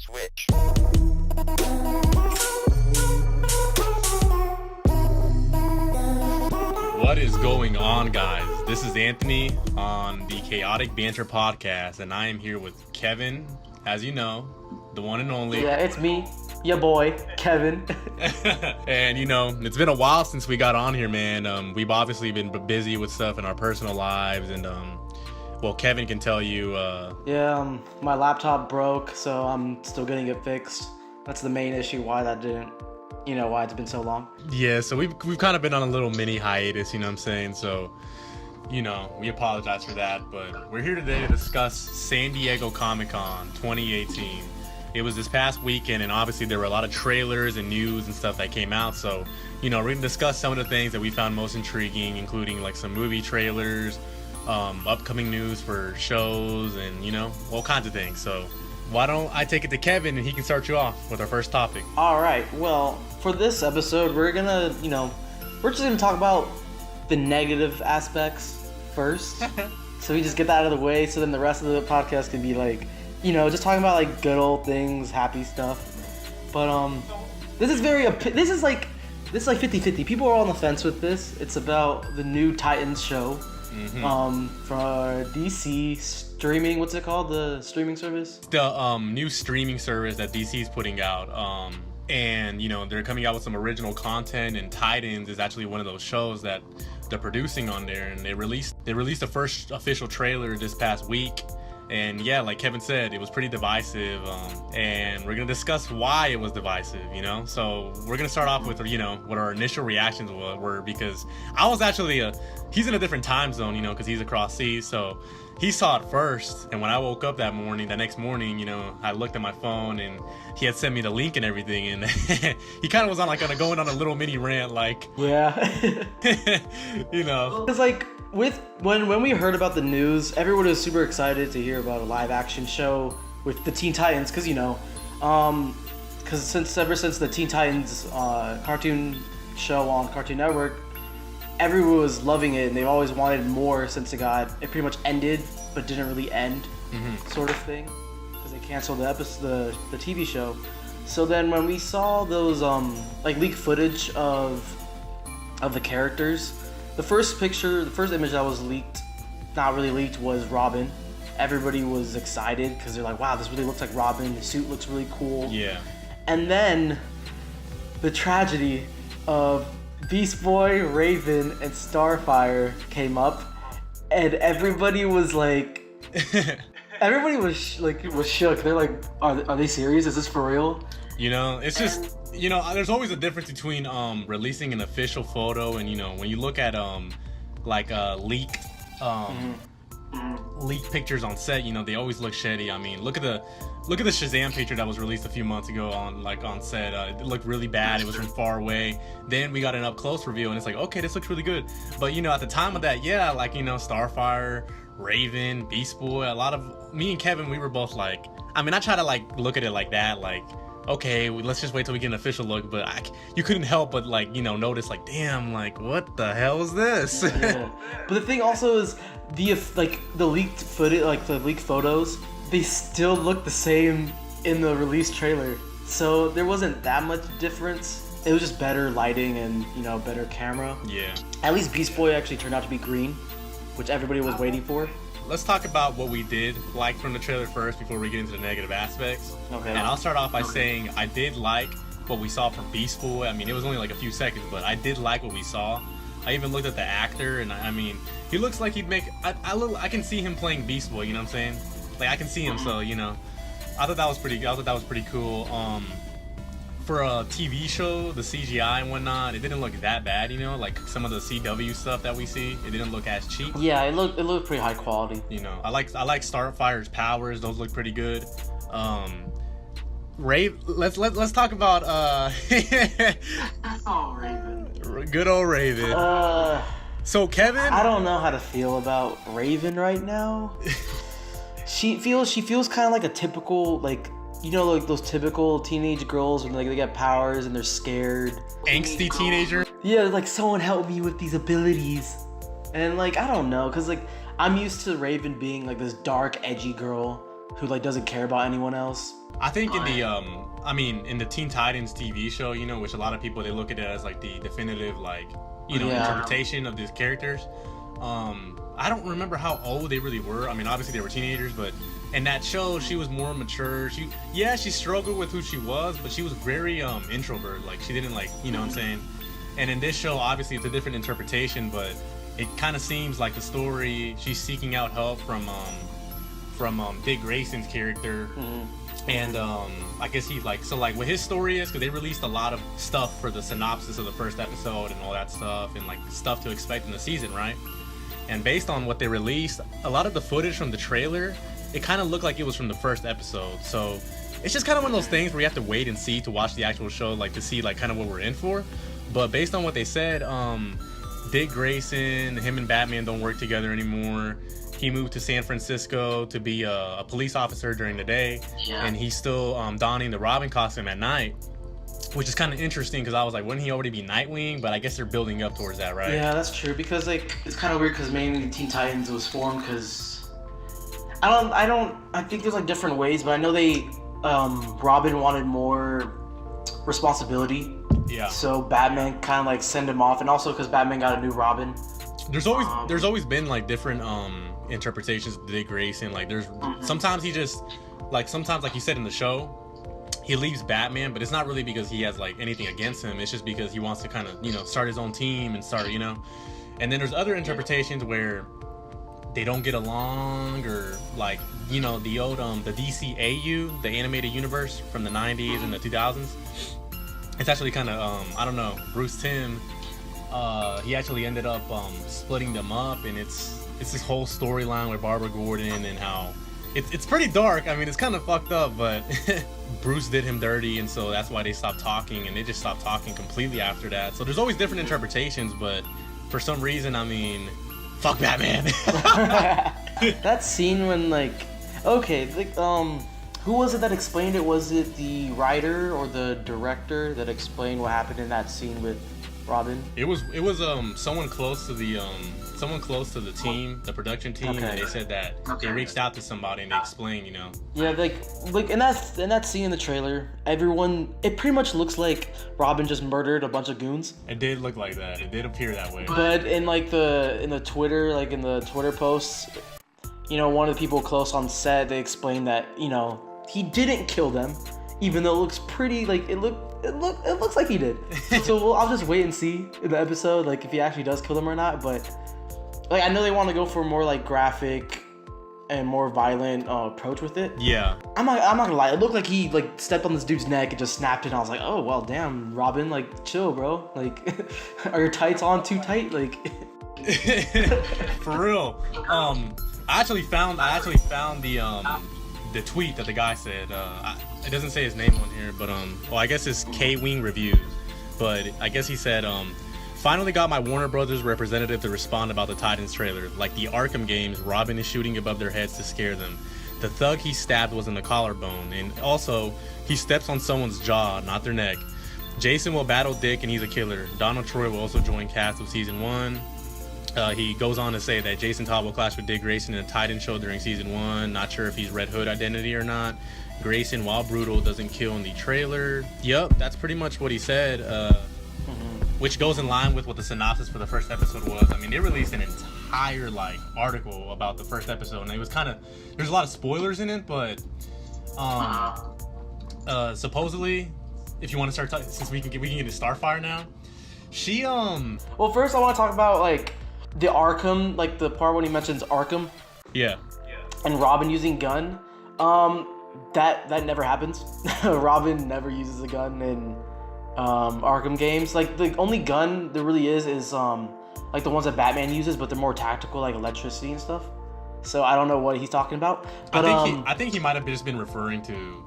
Switch. What is going on, guys? This is Anthony on the Chaotic Banter podcast, and I am here with Kevin, as you know, the one and only. Yeah, it's me, your boy, Kevin. And, it's been a while since we got on here, man. We've obviously been busy with stuff in our personal lives, and, Kevin can tell you. My laptop broke, so I'm still getting it fixed. That's the main issue why that didn't, why it's been so long. Yeah, so we've kind of been on a little mini hiatus, you know what I'm saying? So, we apologize for that, but we're here today to discuss San Diego Comic-Con 2018. It was this past weekend, and obviously there were a lot of trailers and news and stuff that came out, so, we're going to discuss some of the things that we found most intriguing, including, like, some movie trailers, upcoming news for shows, and, all kinds of things. So why don't I take it to Kevin, and he can start you off with our first topic. All right, well, for this episode, we're gonna, we're just gonna talk about the negative aspects first. So we just get that out of the way, so then the rest of the podcast can be like, just talking about like good old things, happy stuff. But this is like 50-50. People are on the fence with this. It's about the new Titans show. For DC streaming, what's it called? The streaming service? The new streaming service that DC is putting out. And they're coming out with some original content, and Titans is actually one of those shows that they're producing on there. And they released the first official trailer this past week. And yeah, like Kevin said, it was pretty divisive, and we're going to discuss why it was divisive, So we're going to start off with, what our initial reactions were, because I was actually, he's in a different time zone, because he's across seas, so he saw it first, and when I woke up that next morning, I looked at my phone, and he had sent me the link and everything, and he kind of was going on a little mini rant, like... Yeah. It's like... When we heard about the news, everyone was super excited to hear about a live action show with the Teen Titans, because ever since the Teen Titans cartoon show on Cartoon Network, everyone was loving it, and they've always wanted more since it pretty much ended but didn't really end, sort of thing, because they canceled the TV show. So then when we saw those leaked footage of the characters. The first image that was leaked, not really leaked, was Robin. Everybody was excited because they're like, wow, this really looks like Robin. The suit looks really cool. Yeah. And then the tragedy of Beast Boy, Raven, and Starfire came up, and everybody was like, was shook. They're like, are they serious? Is this for real? It's just, there's always a difference between releasing an official photo and, when you look at leaked pictures on set, they always look shady. I mean, look at the Shazam picture that was released a few months ago on set. It looked really bad. It was from far away. Then we got an up close review, and it's like, okay, this looks really good. But at the time of that, yeah, Starfire, Raven, Beast Boy, a lot of me and Kevin, we were both like, I try to look at it like that, okay, let's just wait till we get an official look, but you couldn't help but notice damn, what the hell is this? Yeah. But the thing also is the leaked footage, the leaked photos, they still look the same in the release trailer. So there wasn't that much difference. It was just better lighting and better camera. Yeah. At least Beast Boy actually turned out to be green, which everybody was waiting for. Let's talk about what we did like from the trailer first before we get into the negative aspects. Okay. And I'll start off by saying I did like what we saw from Beast Boy. It was only a few seconds, but I did like what we saw. I even looked at the actor, and he looks like he'd make... I can see him playing Beast Boy, you know what I'm saying? I can see him, so, I thought that was pretty cool. For a TV show, the CGI and whatnot, it didn't look that bad, some of the CW stuff that we see, it didn't look as cheap. Yeah, it looked pretty high quality. I like Starfire's powers; those look pretty good. Let's talk about Raven. Good old Raven. So Kevin, I don't know how to feel about Raven right now. She feels kind of like a typical those typical teenage girls when they get powers and they're scared. Angsty teenager? Yeah, someone help me with these abilities. And I don't know, cause I'm used to Raven being this dark, edgy girl who like doesn't care about anyone else. I think in the in the Teen Titans TV show, you know, which a lot of people, they look at it as like the definitive, like, you know, interpretation of these characters. I don't remember how old they really were. I mean, obviously they were teenagers, but in that show, she was more mature. She struggled with who she was, but she was very introvert. Like, she didn't, like, you know what I'm saying? And in this show, obviously it's a different interpretation, but it kind of seems like the story, she's seeking out help from Dick Grayson's character. And I guess he's like, so like what his story is, because they released a lot of stuff for the synopsis of the first episode and all that stuff, and like stuff to expect in the season, right? And based on what they released, a lot of the footage from the trailer, it kind of looked like it was from the first episode. So it's just kind of one of those things where you have to wait and see to watch the actual show, like to see like kind of what we're in for. But based on what they said, Dick Grayson, him and Batman don't work together anymore. He moved to San Francisco to be a police officer during the day, and he's still donning the Robin costume at night, which is kind of interesting because I was like, wouldn't he already be Nightwing? But I guess they're building up towards that, right? Yeah, that's true, because like it's kind of weird because mainly Teen Titans was formed because I think there's like different ways, but I know they Robin wanted more responsibility. Yeah. So Batman kind of like send him off, and also because Batman got a new Robin. There's always been like different interpretations of Dick Grayson. Like there's sometimes he just like you said in the show, he leaves Batman, but it's not really because he has like anything against him. It's just because he wants to kind of, you know, start his own team and start, you know. And then there's other interpretations where they don't get along, or like, you know, the old the DCAU, the animated universe from the 90s and the 2000s. It's actually kind of I don't know, Bruce Timm, he actually ended up splitting them up, and it's this whole storyline with Barbara Gordon and how it's pretty dark. I mean, it's kind of fucked up, but Bruce did him dirty, and so that's why they stopped talking, and they just stopped talking completely after that. So there's always different interpretations, but for some reason, I mean, fuck Batman. That scene when like, okay, like who was it that explained it? Was it the writer or the director that explained what happened in that scene with Robin? It was someone close to the team, the production team, and they said that they reached out to somebody and they explained, you know. Yeah, like in that scene in the trailer, it pretty much looks like Robin just murdered a bunch of goons. It did look like that. It did appear that way. But in the Twitter posts, you know, one of the people close on set, they explained that, you know, he didn't kill them, even though it looks pretty like it looks like he did. So I'll just wait and see in the episode, like if he actually does kill them or not. But like I know they want to go for a more like graphic and more violent approach with it. Yeah. I'm not gonna lie. It looked like he like stepped on this dude's neck and just snapped it. And I was like, oh well, damn, Robin, like chill, bro. Like, are your tights on too tight? Like. For real. I actually found the tweet that the guy said. It doesn't say his name on here, but well, I guess it's K-Wing Reviews, but I guess he said, finally got my Warner Brothers representative to respond about the Titans trailer. Like the Arkham games, Robin is shooting above their heads to scare them. The thug he stabbed was in the collarbone, and also he steps on someone's jaw, not their neck. Jason will battle Dick, and he's a killer. Donald Troy will also join cast of season 1. He goes on to say that Jason Todd will clash with Dick Grayson in a Titan show during season 1. Not sure if he's Red Hood identity or not. Grayson, while brutal, doesn't kill in the trailer. Yup, that's pretty much what he said. Which goes in line with what the synopsis for the first episode was. I mean, they released an entire like article about the first episode, and it was kind of, there's a lot of spoilers in it, but supposedly, if you want to start talking, since we can get into Starfire now, she Well, first I want to talk about like the Arkham, like the part when he mentions Arkham. Yeah. And Robin using gun. That never happens. Robin never uses a gun in Arkham games. Like the only gun there really is like the ones that Batman uses, but they're more tactical, like electricity and stuff. So I don't know what he's talking about. But I think he might have just been referring to,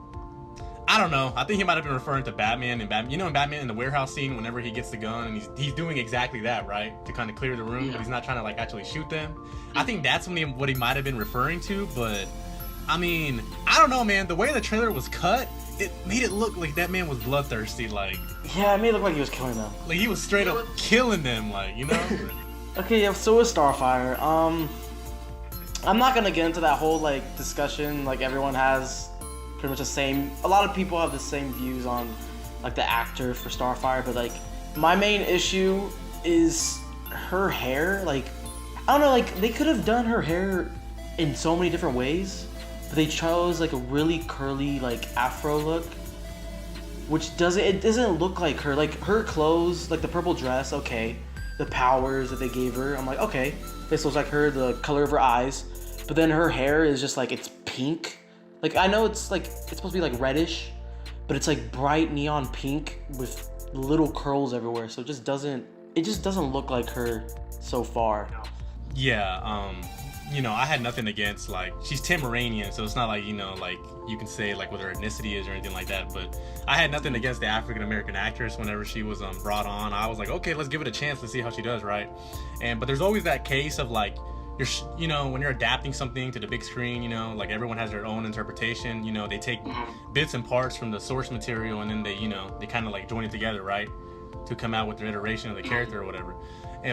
I don't know. I think he might have been referring to Batman and Batman. You know, in Batman in the warehouse scene, whenever he gets the gun and he's doing exactly that, right, to kind of clear the room, but he's not trying to like actually shoot them. I think that's what he might have been referring to. But I mean, I don't know, man. The way the trailer was cut, it made it look like that man was bloodthirsty. Like, yeah, it made it look like he was killing them. Like he was straight up killing them, like, you know. Okay, yeah. So is Starfire. I'm not gonna get into that whole like discussion. Like everyone has pretty much the same. A lot of people have the same views on like the actor for Starfire, but like my main issue is her hair. Like I don't know. Like they could have done her hair in so many different ways, but they chose like a really curly like afro look, which doesn't look like her. Like her clothes, like the purple dress, okay. The powers that they gave her, I'm like, okay, this looks like her, the color of her eyes, but then her hair is just like, it's pink. Like I know it's supposed to be like reddish, but it's like bright neon pink with little curls everywhere, so it just doesn't look like her so far. Yeah, you know, I had nothing against, like, she's Tamaranian, so it's not like, you know, like, you can say, like, what her ethnicity is or anything like that, but I had nothing against the African-American actress whenever she was brought on. I was like, okay, let's give it a chance to see how she does, right? But there's always that case of, like, you know, when you're adapting something to the big screen, you know, like, everyone has their own interpretation, you know, they take bits and parts from the source material, and then they, you know, they kind of, like, join it together, right? To come out with their iteration of the character or whatever.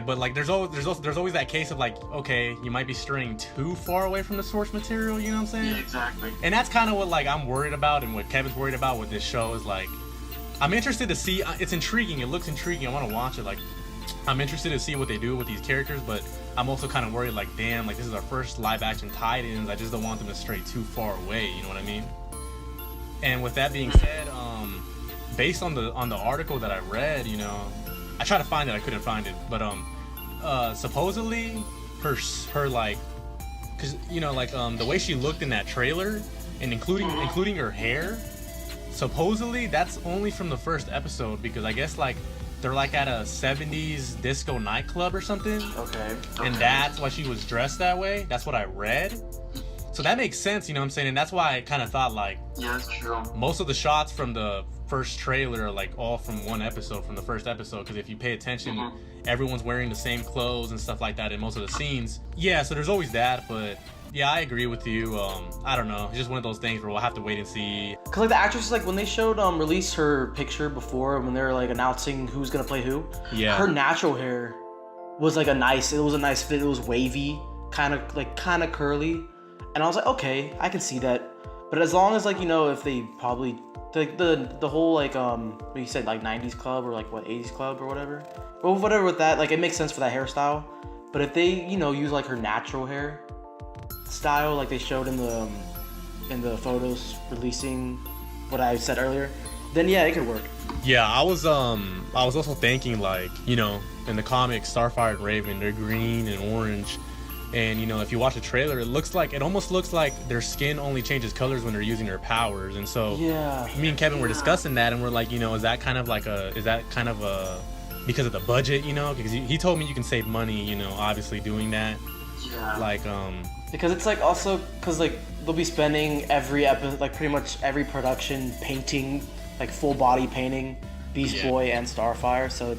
But like there's always that case of like, okay, you might be straying too far away from the source material, you know what I'm saying? Yeah, exactly. And that's kind of what like I'm worried about, and what Kevin's worried about with this show is like, I'm interested to see, it's intriguing, it looks intriguing, I want to watch it, like I'm interested to see what they do with these characters, but I'm also kind of worried like, damn, like this is our first live action tie-ins, I just don't want them to stray too far away, you know what I mean? And with that being said, based on the article that I read, you know, I tried to find it, I couldn't find it, but supposedly her like, cause you know like the way she looked in that trailer, and including her hair, supposedly that's only from the first episode, because I guess like they're like at a 70s disco nightclub or something. Okay. And that's why she was dressed that way. That's what I read. So that makes sense, you know what I'm saying? And that's why I kind of thought like, Yeah, that's true. most of the shots from the first trailer are like all from one episode, from the first episode, because if you pay attention, everyone's wearing the same clothes and stuff like that in most of the scenes. Yeah, so there's always that, but yeah, I agree with you. I don't know, it's just one of those things where we'll have to wait and see. Cause like the actress, like when they showed release her picture before, when they were like announcing who's gonna play who, Yeah, her natural hair was like a nice fit. It was wavy, kind of curly, and I was like, okay, I can see that. But as long as like, you know, if they probably like the whole like what you said, like 90s club or like what 80s club or whatever, well, whatever with that, like it makes sense for that hairstyle. But if they, you know, use like her natural hair style like they showed in the photos releasing what I said earlier, then yeah, it could work. yeah, I was also thinking like, you know, in the comics, Starfire and Raven, they're green and orange. And, you know, if you watch the trailer, it almost looks like their skin only changes colors when they're using their powers. And so, Yeah. me and Kevin were discussing that, and we're like, you know, is that kind of because of the budget, you know? Because he told me you can save money, you know, obviously doing that. Yeah. Like, Because it's like also, because like they'll be spending every episode, like pretty much every production painting, like full body painting Beast Yeah. Boy and Starfire. So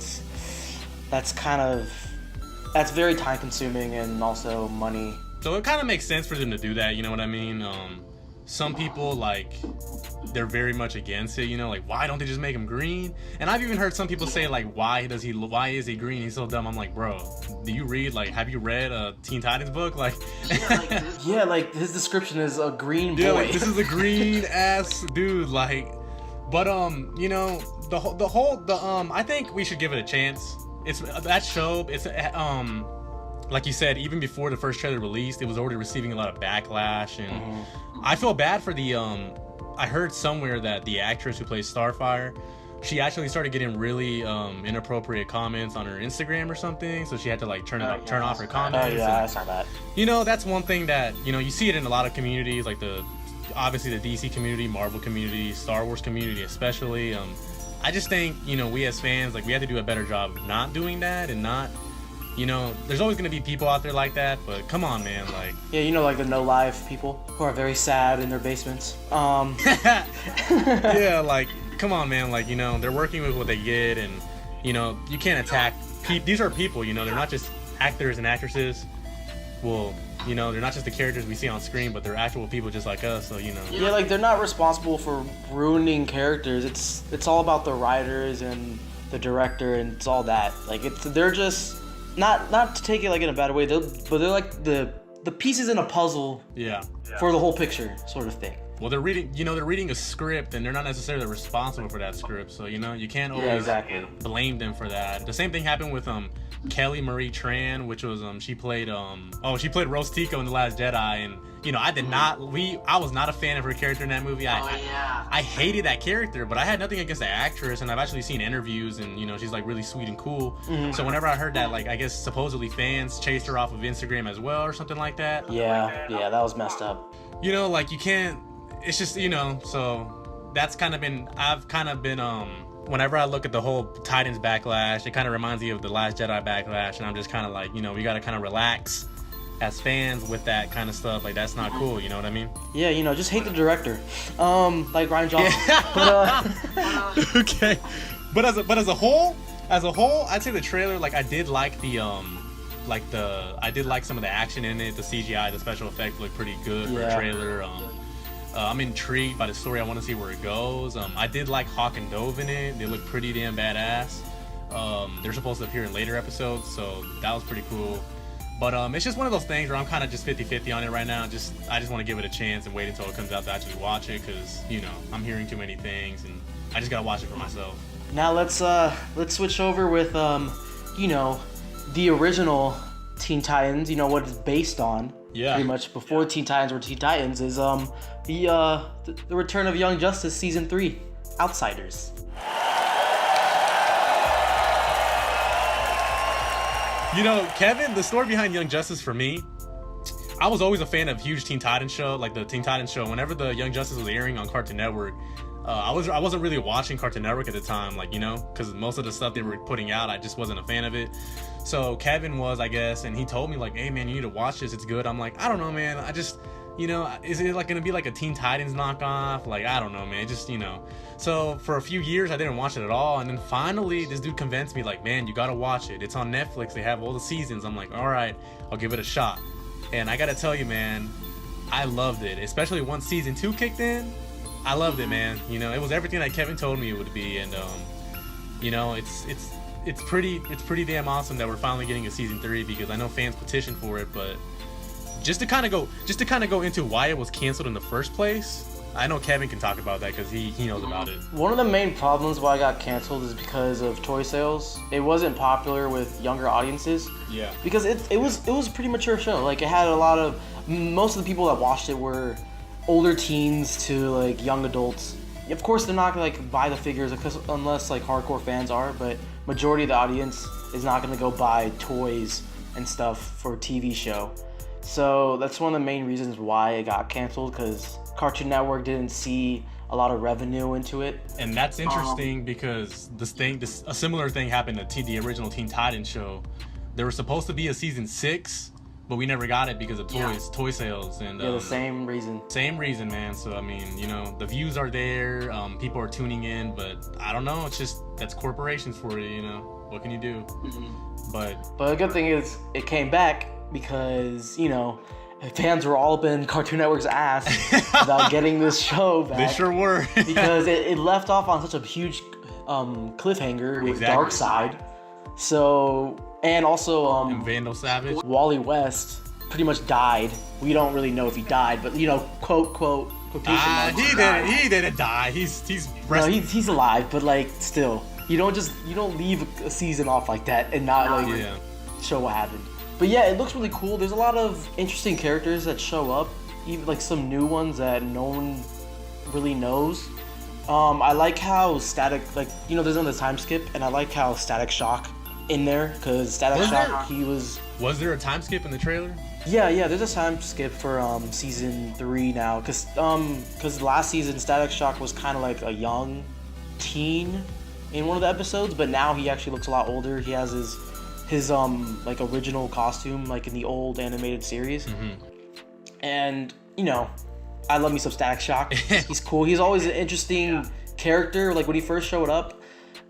that's very time consuming and also money. so it kind of makes sense for them to do that, you know what I mean? Some people, like, they're very much against it, you know, like, why don't they just make him green? And I've even heard some people say, like, why is he green? He's so dumb. I'm like, bro, have you read a Teen Titans book? Like, Yeah, like his description is a green boy. yeah, like, this is a green ass dude, like, but, you know, I think we should give it a chance. It's that show, like you said, even before the first trailer released, it was already receiving a lot of backlash, and I feel bad for the I heard somewhere that the actress who plays Starfire, she actually started getting really inappropriate comments on her Instagram or something, so she had to like turn off her comments. Yeah, I saw that. You know, that's one thing that, you know, you see it in a lot of communities, like obviously the DC community, Marvel community, Star Wars community especially. I just think, you know, we as fans, like, we have to do a better job of not doing that, and not, you know, there's always going to be people out there like that, but come on, man, like... Yeah, you know, like the no life people who are very sad in their basements. Yeah, like, come on, man, like, you know, they're working with what they get, and, you know, you can't attack these are people, you know, they're not just actors and actresses. Well, you know, they're not just the characters we see on screen, but they're actual people just like us, so, you know. Yeah, like they're not responsible for ruining characters. It's all about the writers and the director, and it's all that. Like they're just not to take it like in a bad way, but they're like the the pieces in a puzzle Yeah. for the whole picture, sort of thing. Well, they're reading a script, and they're not necessarily responsible for that script. So you can't always blame them for that. The same thing happened with Kelly Marie Tran, which was she played Rose Tico in The Last Jedi, and I was not a fan of her character in that movie. I hated that character, but I had nothing against the actress, and I've actually seen interviews, and she's like really sweet and cool. So whenever I heard that, like, I guess supposedly fans chased her off of Instagram as well or something like that. Yeah, that was messed up. Like, you can't. It's just, so that's I've kind of been, whenever I look at the whole Titans backlash, it kind of reminds me of the Last Jedi backlash, and I'm just kind of like, we got to kind of relax as fans with that kind of stuff. Like, that's not cool, you know what I mean? Yeah, just hate the director, like Ryan Johnson. But, okay. But as a whole, I'd say the trailer, like, I did like I did like some of the action in it. The CGI, the special effects look pretty good for a trailer. I'm intrigued by the story. I want to see where it goes. I did like Hawk and Dove in it. They look pretty damn badass. They're supposed to appear in later episodes, so that was pretty cool. But it's just one of those things where I'm kind of just 50-50 on it right now. I just want to give it a chance and wait until it comes out to actually watch it, because I'm hearing too many things, and I just gotta watch it for myself. Now let's switch over with the original Teen Titans. What it's based on. Yeah. Pretty much before Teen Titans were Teen Titans is the return of Young Justice season 3, Outsiders. Kevin, the story behind Young Justice for me, I was always a fan of huge Teen Titans show, like the Teen Titans show. Whenever the Young Justice was airing on Cartoon Network, I wasn't really watching Cartoon Network at the time, like, because most of the stuff they were putting out, I just wasn't a fan of it. So Kevin was, I guess, and he told me, like, hey man, you need to watch this, it's good. I'm like, I don't know, man, I just, is it like gonna be like a Teen Titans knockoff? Like, I don't know, man, just, So for a few years I didn't watch it at all, and then finally this dude convinced me, like, man, you gotta watch it, it's on Netflix, they have all the seasons. I'm like, all right, I'll give it a shot. And I gotta tell you, man, I loved it, especially once season 2 kicked in. I loved it, man. It was everything that Kevin told me it would be, and it's pretty damn awesome that we're finally getting a season 3, because I know fans petitioned for it. But just to kind of go into why it was canceled in the first place, I know Kevin can talk about that because he knows about it. One of the main problems why it got canceled is because of toy sales. It wasn't popular with younger audiences. Yeah. Because it was a pretty mature show. Like, it had most of the people that watched it were older teens to like young adults. Of course, they're not gonna like buy the figures unless like hardcore fans are, but majority of the audience is not gonna go buy toys and stuff for a TV show. So that's one of the main reasons why it got canceled, because Cartoon Network didn't see a lot of revenue into it. And that's interesting because a similar thing happened to the original Teen Titans show. There was supposed to be a season 6, but we never got it because of toy sales. And the same reason. Same reason, man. So I mean, the views are there, people are tuning in, but I don't know. It's just that's corporations for you. What can you do? Mm-hmm. But the good thing is it came back because fans were all up in Cartoon Network's ass about getting this show back. They sure were. Because it left off on such a huge cliffhanger with Darkseid. So. And also, and Vandal Savage. Wally West pretty much died. We don't really know if he died, but quotation marks. He didn't die. He's alive, but like still, you don't leave a season off like that and not show what happened. But yeah, it looks really cool. There's a lot of interesting characters that show up, even like some new ones that no one really knows. I like how Static, there's another time skip, and I like how Static Shock in there, because Static Shock, Was there a time skip in the trailer? Yeah, there's a time skip for season 3 now, because last season Static Shock was kind of like a young teen in one of the episodes, but now he actually looks a lot older. He has his like original costume like in the old animated series. Mm-hmm. And I love me some Static Shock. He's cool. He's always an interesting character. Like when he first showed up,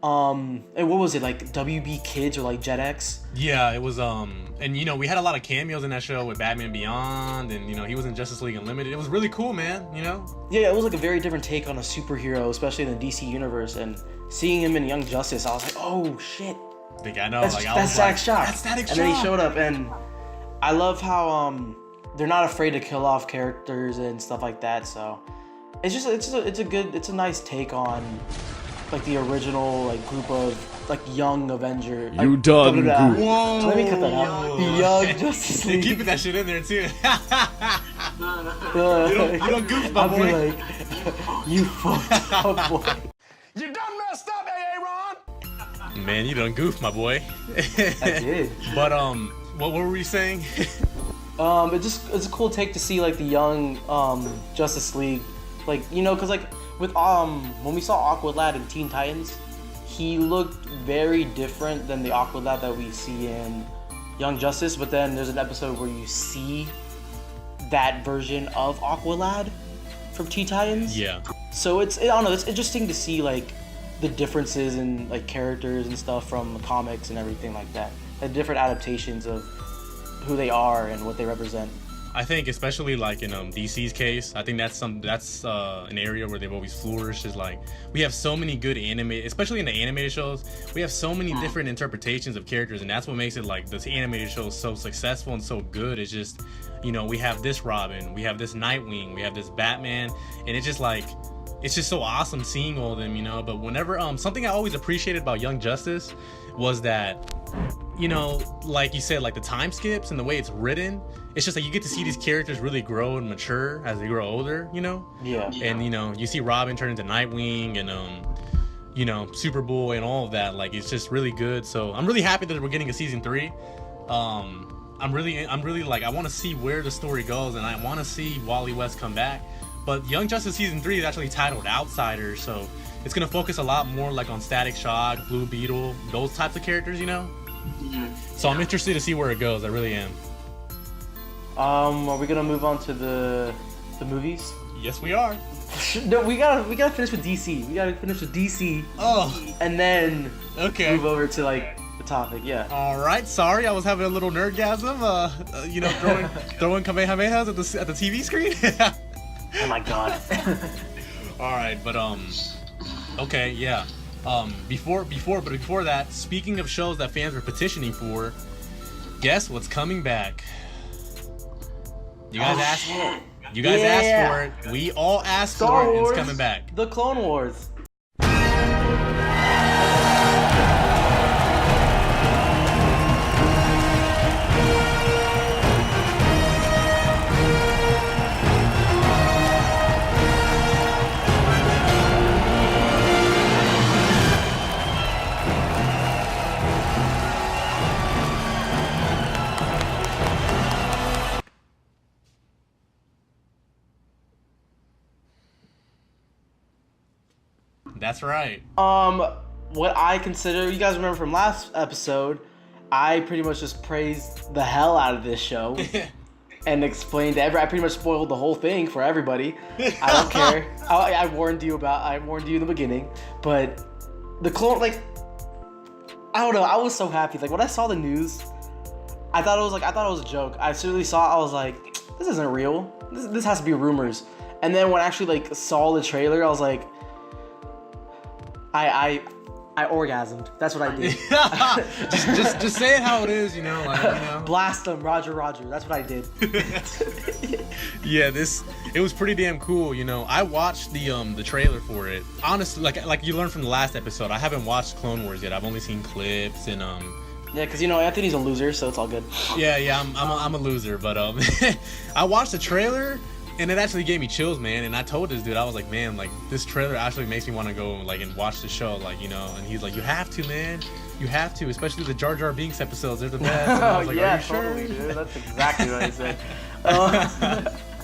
and what was it, like WB Kids or like Jet X? Yeah, it was and we had a lot of cameos in that show with Batman Beyond, and he was in Justice League Unlimited. It was really cool, man. Yeah, it was like a very different take on a superhero, especially in the DC universe, and seeing him in Young Justice, I was like, oh shit, I know, that's Static Shock. That's Static Shock. And then he showed up, and I love how they're not afraid to kill off characters and stuff like that. So it's a nice take on like the original like group of like young Avenger. You like, done goof. Whoa, let me cut that out. Young Justice You're League. keeping that shit in there too. you don't goof, my I'll boy. be like, you fucked up, boy. You done messed up, Aaron. Man, you done goof, my boy. I did. But what were we saying? It's a cool take to see like the young Justice League, like, you know, because like with when we saw Aqualad in Teen Titans, he looked very different than the Aqualad that we see in Young Justice. But then there's an episode where you see that version of Aqualad from Teen Titans. Yeah. So I don't know, it's interesting to see like the differences in like characters and stuff from the comics and everything like that. The different adaptations of who they are and what they represent. I think especially like in DC's case, I think that's an area where they've always flourished. Is like we have so many good especially in the animated shows, we have so many different interpretations of characters, and that's what makes it like this animated show so successful and so good. It's just, you know, we have this Robin, we have this Nightwing, we have this Batman, and it's just like, it's just so awesome seeing all of them, you know. But whenever something I always appreciated about Young Justice was that, you know, like you said, like the time skips and the way it's written, it's just like you get to see these characters really grow and mature as they grow older, you know. Yeah. And you know, you see Robin turn into Nightwing and you know, Superboy and all of that. Like, it's just really good. So I'm really happy that we're getting a season 3. I'm really like, I want to see where the story goes, and I want to see Wally West come back. But Young Justice season 3 is actually titled Outsiders, so it's gonna focus a lot more like on Static Shock, Blue Beetle, those types of characters, you know. So I'm interested to see where it goes. I really am. Are we gonna move on to the movies? Yes, we are. No, we gotta finish with DC. We gotta finish with DC. Oh, and then okay. Move over to like the topic. Yeah. All right. Sorry, I was having a little nerdgasm. You know, throwing kamehamehas at the TV screen. Oh my god. All right, but okay, yeah. Before that, speaking of shows that fans were petitioning for, guess what's coming back? You guys asked. You guys asked for it. We all asked Star for it, and Wars, it's coming back. The Clone Wars. That's right. What I consider, you guys remember from last episode, I pretty much just praised the hell out of this show and explained I pretty much spoiled the whole thing for everybody. I don't care. I warned you in the beginning, but the clone, like, I don't know. I was so happy. Like when I saw the news, I thought it was a joke. I seriously saw. I was like, this isn't real. This has to be rumors. And then when I actually like saw the trailer, I was like, I orgasmed. That's what I did. just say it how it is, you know. Like, you know. Blast them, Roger. That's what I did. Yeah, it was pretty damn cool, you know. I watched the trailer for it. Honestly, like you learned from the last episode, I haven't watched Clone Wars yet. I've only seen clips and Yeah, because you know Anthony's a loser, so it's all good. Yeah, I'm a loser, but I watched the trailer. And it actually gave me chills, man. And I told this dude, I was like, man, like this trailer actually makes me want to go like and watch the show, like, you know. And he's like, you have to, man, you have to, especially the Jar Jar Binks episodes. They're the best. And I was like, yeah, are you totally, sure? dude. That's exactly what I said.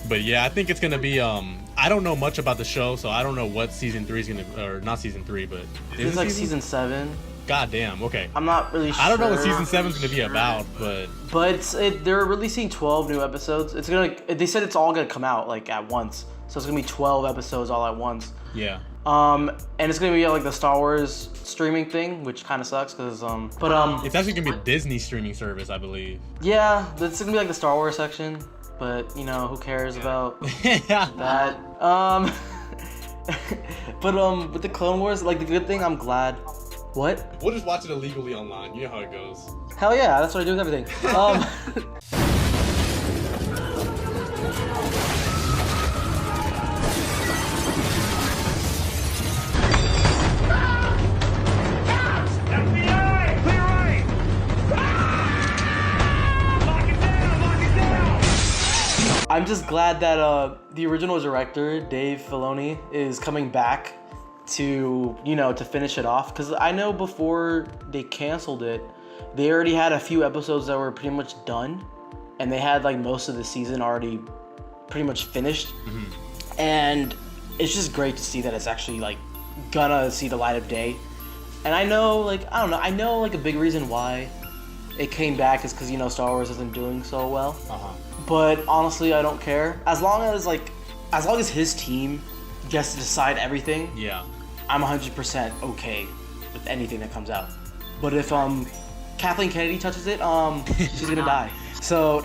But yeah, I think it's gonna be. I don't know much about the show, so I don't know what season 3 is gonna, or not season 3, but It's like season 7. God damn. Okay. I'm not really sure. I don't know what season 7 is gonna be about, but they're releasing 12 new episodes. They said it's all gonna come out like at once, so it's gonna be 12 episodes all at once. yeah. And it's gonna be like the Star Wars streaming thing, which kind of sucks because It's actually gonna be a Disney streaming service, I believe. yeah, it's gonna be like the Star Wars section, but you know who cares about that. But with the Clone Wars, like the good thing, I'm glad. What? We'll just watch it illegally online. You know how it goes. Hell yeah, that's what I do with everything. I'm just glad that the original director, Dave Filoni, is coming back to, to finish it off. Because I know before they canceled it, they already had a few episodes that were pretty much done. And they had like most of the season already pretty much finished. Mm-hmm. And it's just great to see that it's actually like gonna see the light of day. And I know I know a big reason why it came back is because, Star Wars isn't doing so well. Uh-huh. But honestly, I don't care. As long as his team gets to decide everything, yeah, I'm 100% okay with anything that comes out. But if Kathleen Kennedy touches it, she's gonna die. So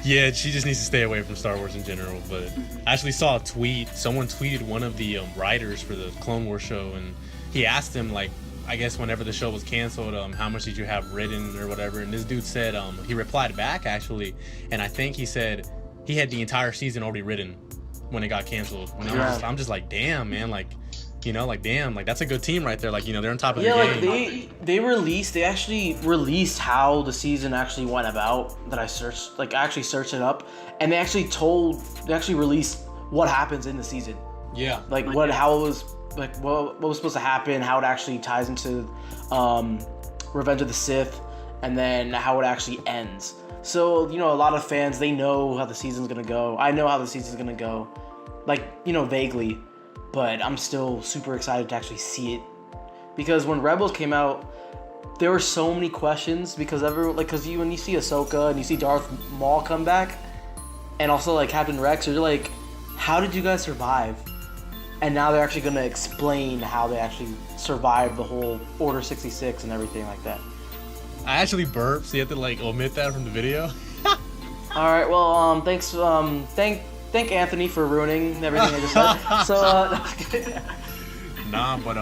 yeah, she just needs to stay away from Star Wars in general. But I actually saw a tweet. Someone tweeted one of the writers for the Clone Wars show, and he asked him, like, I guess whenever the show was canceled, how much did you have written or whatever? And this dude said, he replied back actually, and I think he said he had the entire season already written when it got canceled. And I'm just like, damn, man, like, damn, like that's a good team right there. Like, they're on top of the game. Yeah, like they actually released how the season actually went about. That I searched, like I actually searched it up, and they actually released what happens in the season. Yeah, how it was. Like what was supposed to happen, how it actually ties into Revenge of the Sith, and then how it actually ends. So, a lot of fans, they know how the season's gonna go. I know how the season's gonna go, vaguely, but I'm still super excited to actually see it. Because when Rebels came out, there were so many questions because when you see Ahsoka and you see Darth Maul come back, and also Captain Rex, you're like, how did you guys survive? And now they're actually going to explain how they actually survived the whole Order 66 and everything like that. I actually burped, so you have to omit that from the video. All right, well, thanks. Thank Anthony for ruining everything I just said. Nah, but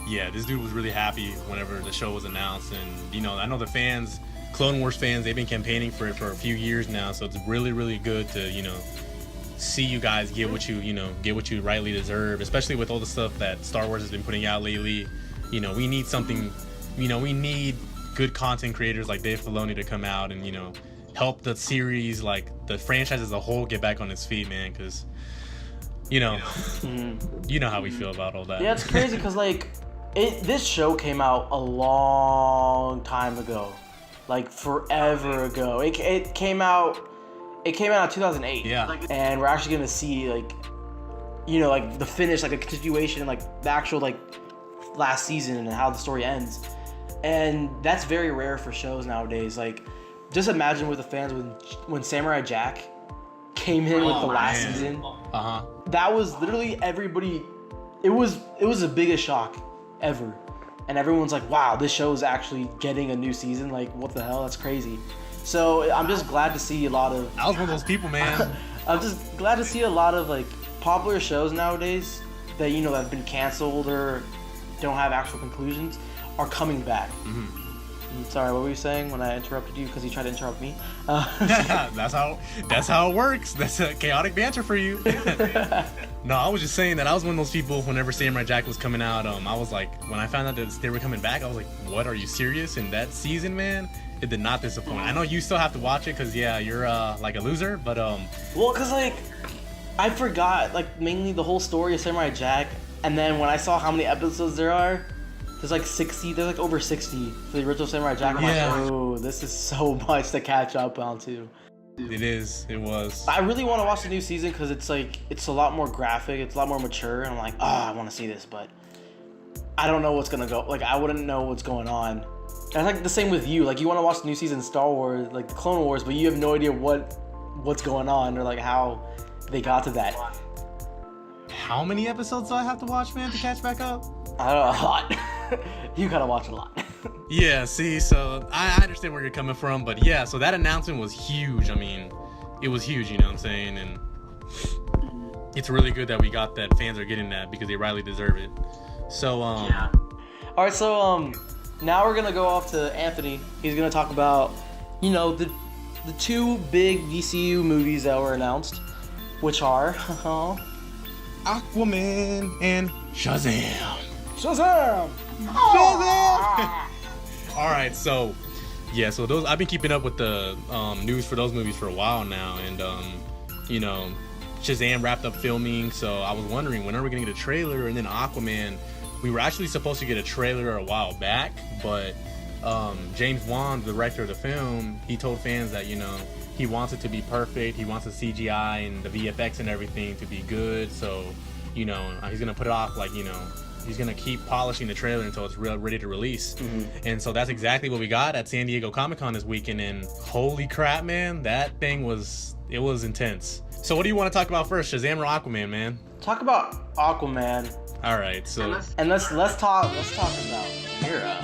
yeah, this dude was really happy whenever the show was announced, and I know the fans, Clone Wars fans, they've been campaigning for it for a few years now, so it's really, really good to see you guys get what you rightly deserve, especially with all the stuff that Star Wars has been putting out lately. We need something, we need good content creators like Dave Filoni to come out and help the series, like the franchise as a whole, get back on its feet, man, because you know how we feel about all that. Yeah, it's crazy because this show came out a long time ago, forever ago. It came out in 2008. Yeah. And we're actually gonna see the finish, a continuation, the actual last season and how the story ends. And that's very rare for shows nowadays. Just imagine with the fans when Samurai Jack came in with the last season. Uh-huh. That was literally everybody. It was the biggest shock ever. And everyone's like, wow, this show is actually getting a new season. What the hell? That's crazy. So I'm just glad to see a lot of... I was one of those people, man. I'm just glad to see a lot of popular shows nowadays that that have been canceled or don't have actual conclusions are coming back. Mm-hmm. Sorry, what were you saying when I interrupted you because you tried to interrupt me? That's how it works. That's a chaotic banter for you. No, I was just saying that I was one of those people whenever Samurai Jack was coming out. I was like, when I found out that they were coming back, I was like, what, are you serious? And that season, man, it did not disappoint. I know you still have to watch it because, yeah, you're a loser, but well, because I forgot mainly the whole story of Samurai Jack, and then when I saw how many episodes there are, there's 60. There's over 60 for the original Samurai Jack. I'm like, oh, this is so much to catch up on too. It was. I really want to watch the new season because it's a lot more graphic, it's a lot more mature, and I'm like, I want to see this, but I don't know what's gonna go. I wouldn't know what's going on. And it's the same with you. You want to watch the new season of Star Wars, the Clone Wars, but you have no idea what's going on or how they got to that. How many episodes do I have to watch, man, to catch back up? I don't know, a lot. You gotta watch a lot. Yeah, see, so I understand where you're coming from, but yeah, so that announcement was huge. I mean, it was huge, you know what I'm saying? And it's really good that we got that. Fans are getting that because they rightly deserve it. So, yeah. All right, so now we're gonna go off to Anthony. He's gonna talk about, the two big DCU movies that were announced, which are Aquaman and Shazam. Shazam! All right, so Yeah, so those I've been keeping up with the news for those movies for a while now, and you know, Shazam wrapped up filming, so I was wondering when are we gonna get a trailer, and then Aquaman. We were actually supposed to get a trailer a while back, but James Wan, the director of the film, he told fans that, you know, he wants it to be perfect. He wants the CGI and the VFX and everything to be good. So, you know, he's gonna put it off, like, you know, he's gonna keep polishing the trailer until it's ready to release. And so that's exactly what we got at San Diego Comic-Con this weekend. And holy crap, man, that thing was intense. So what do you want to talk about first, Shazam or Aquaman, man? Talk about Aquaman. All right, so let's talk about Mira.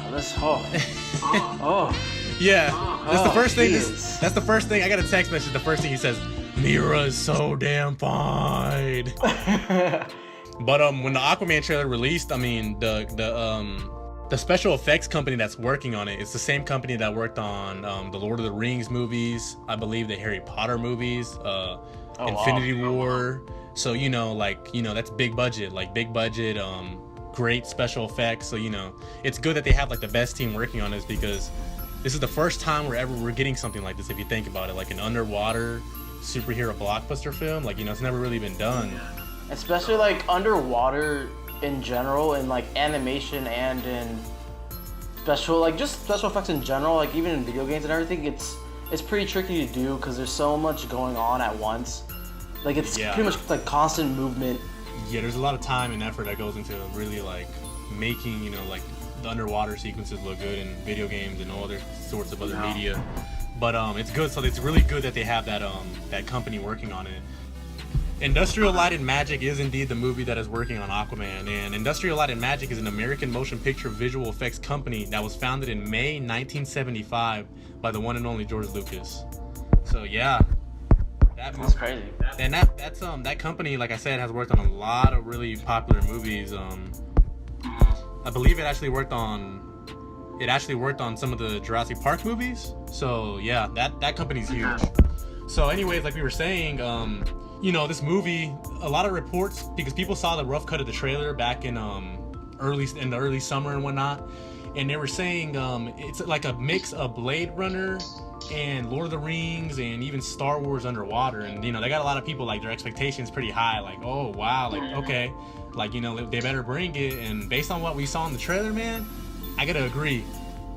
yeah, that's the first thing. Geez. That's the first thing. I got a text message. The first thing he says, "Mira is so damn fine." But when the Aquaman trailer released, I mean the special effects company that's working on it, it's the same company that worked on the Lord of the Rings movies, I believe the Harry Potter movies, Infinity War. So, you know, like, you know, that's big budget, great special effects. So, you know, it's good that they have like the best team working on this, because this is the first time we're getting something like this, if you think about it, like an underwater superhero blockbuster film. Like, you know, it's never really been done. Especially like underwater in general, in like animation and in special effects in general, like even in video games and everything, it's pretty tricky to do because there's so much going on at once. Like it's pretty much like constant movement. Yeah, there's a lot of time and effort that goes into really like making, you know, like the underwater sequences look good in video games and all other sorts of other media. But it's good. So it's really good that they have that company working on it. Industrial Light and Magic is indeed the movie that is working on Aquaman, and Industrial Light and Magic is an American motion picture visual effects company that was founded in May 1975 by the one and only George Lucas. So yeah, that's crazy. And that's that company, like I said, has worked on a lot of really popular movies. I believe it actually worked on some of the Jurassic Park movies. So yeah, that company's huge. So anyways, like we were saying, you know, this movie, a lot of reports, because people saw the rough cut of the trailer back in the early summer and whatnot, and they were saying it's like a mix of Blade Runner and Lord of the Rings and even Star Wars underwater. And, you know, they got a lot of people, like, their expectations pretty high, like, oh wow, like, okay, like, you know, they better bring it. And based on what we saw in the trailer, man, I gotta agree,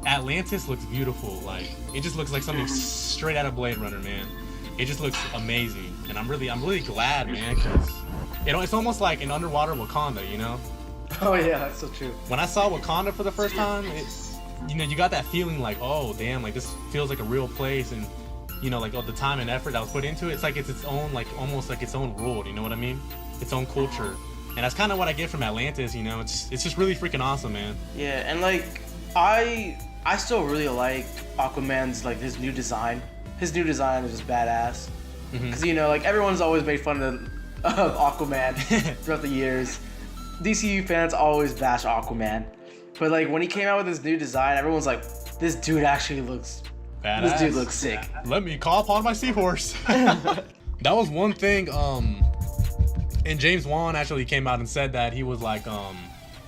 Atlantis looks beautiful. Like, it just looks like something straight out of Blade Runner, man. It just looks amazing, and I'm really glad, man, because it's almost like an underwater Wakanda, you know? Oh yeah, that's so true. When I saw Wakanda for the first time, you know, you got that feeling like, oh damn, like this feels like a real place, and you know, like all the time and effort that was put into it, it's like it's its own, like almost like its own world, you know what I mean? Its own culture, and that's kind of what I get from Atlantis, you know? It's just really freaking awesome, man. Yeah, and like I still really like Aquaman's, like, his new design. His new design is just badass. Because, you know, like, everyone's always made fun of Aquaman throughout the years. DCU fans always bash Aquaman. But, like, when he came out with his new design, everyone's like, this dude actually looks... Badass. This dude looks sick. Let me call upon my seahorse. That was one thing, and James Wan actually came out and said that he was like,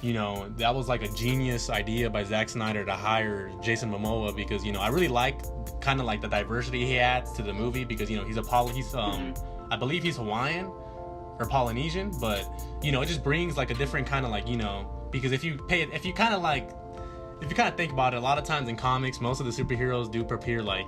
you know, that was like a genius idea by Zack Snyder to hire Jason Momoa, because, you know, I really like kind of like the diversity he adds to the movie, because, you know, he's I believe he's Hawaiian or Polynesian, but, you know, it just brings like a different kind of, like, you know, because if you kind of think about it, a lot of times in comics, most of the superheroes do appear like,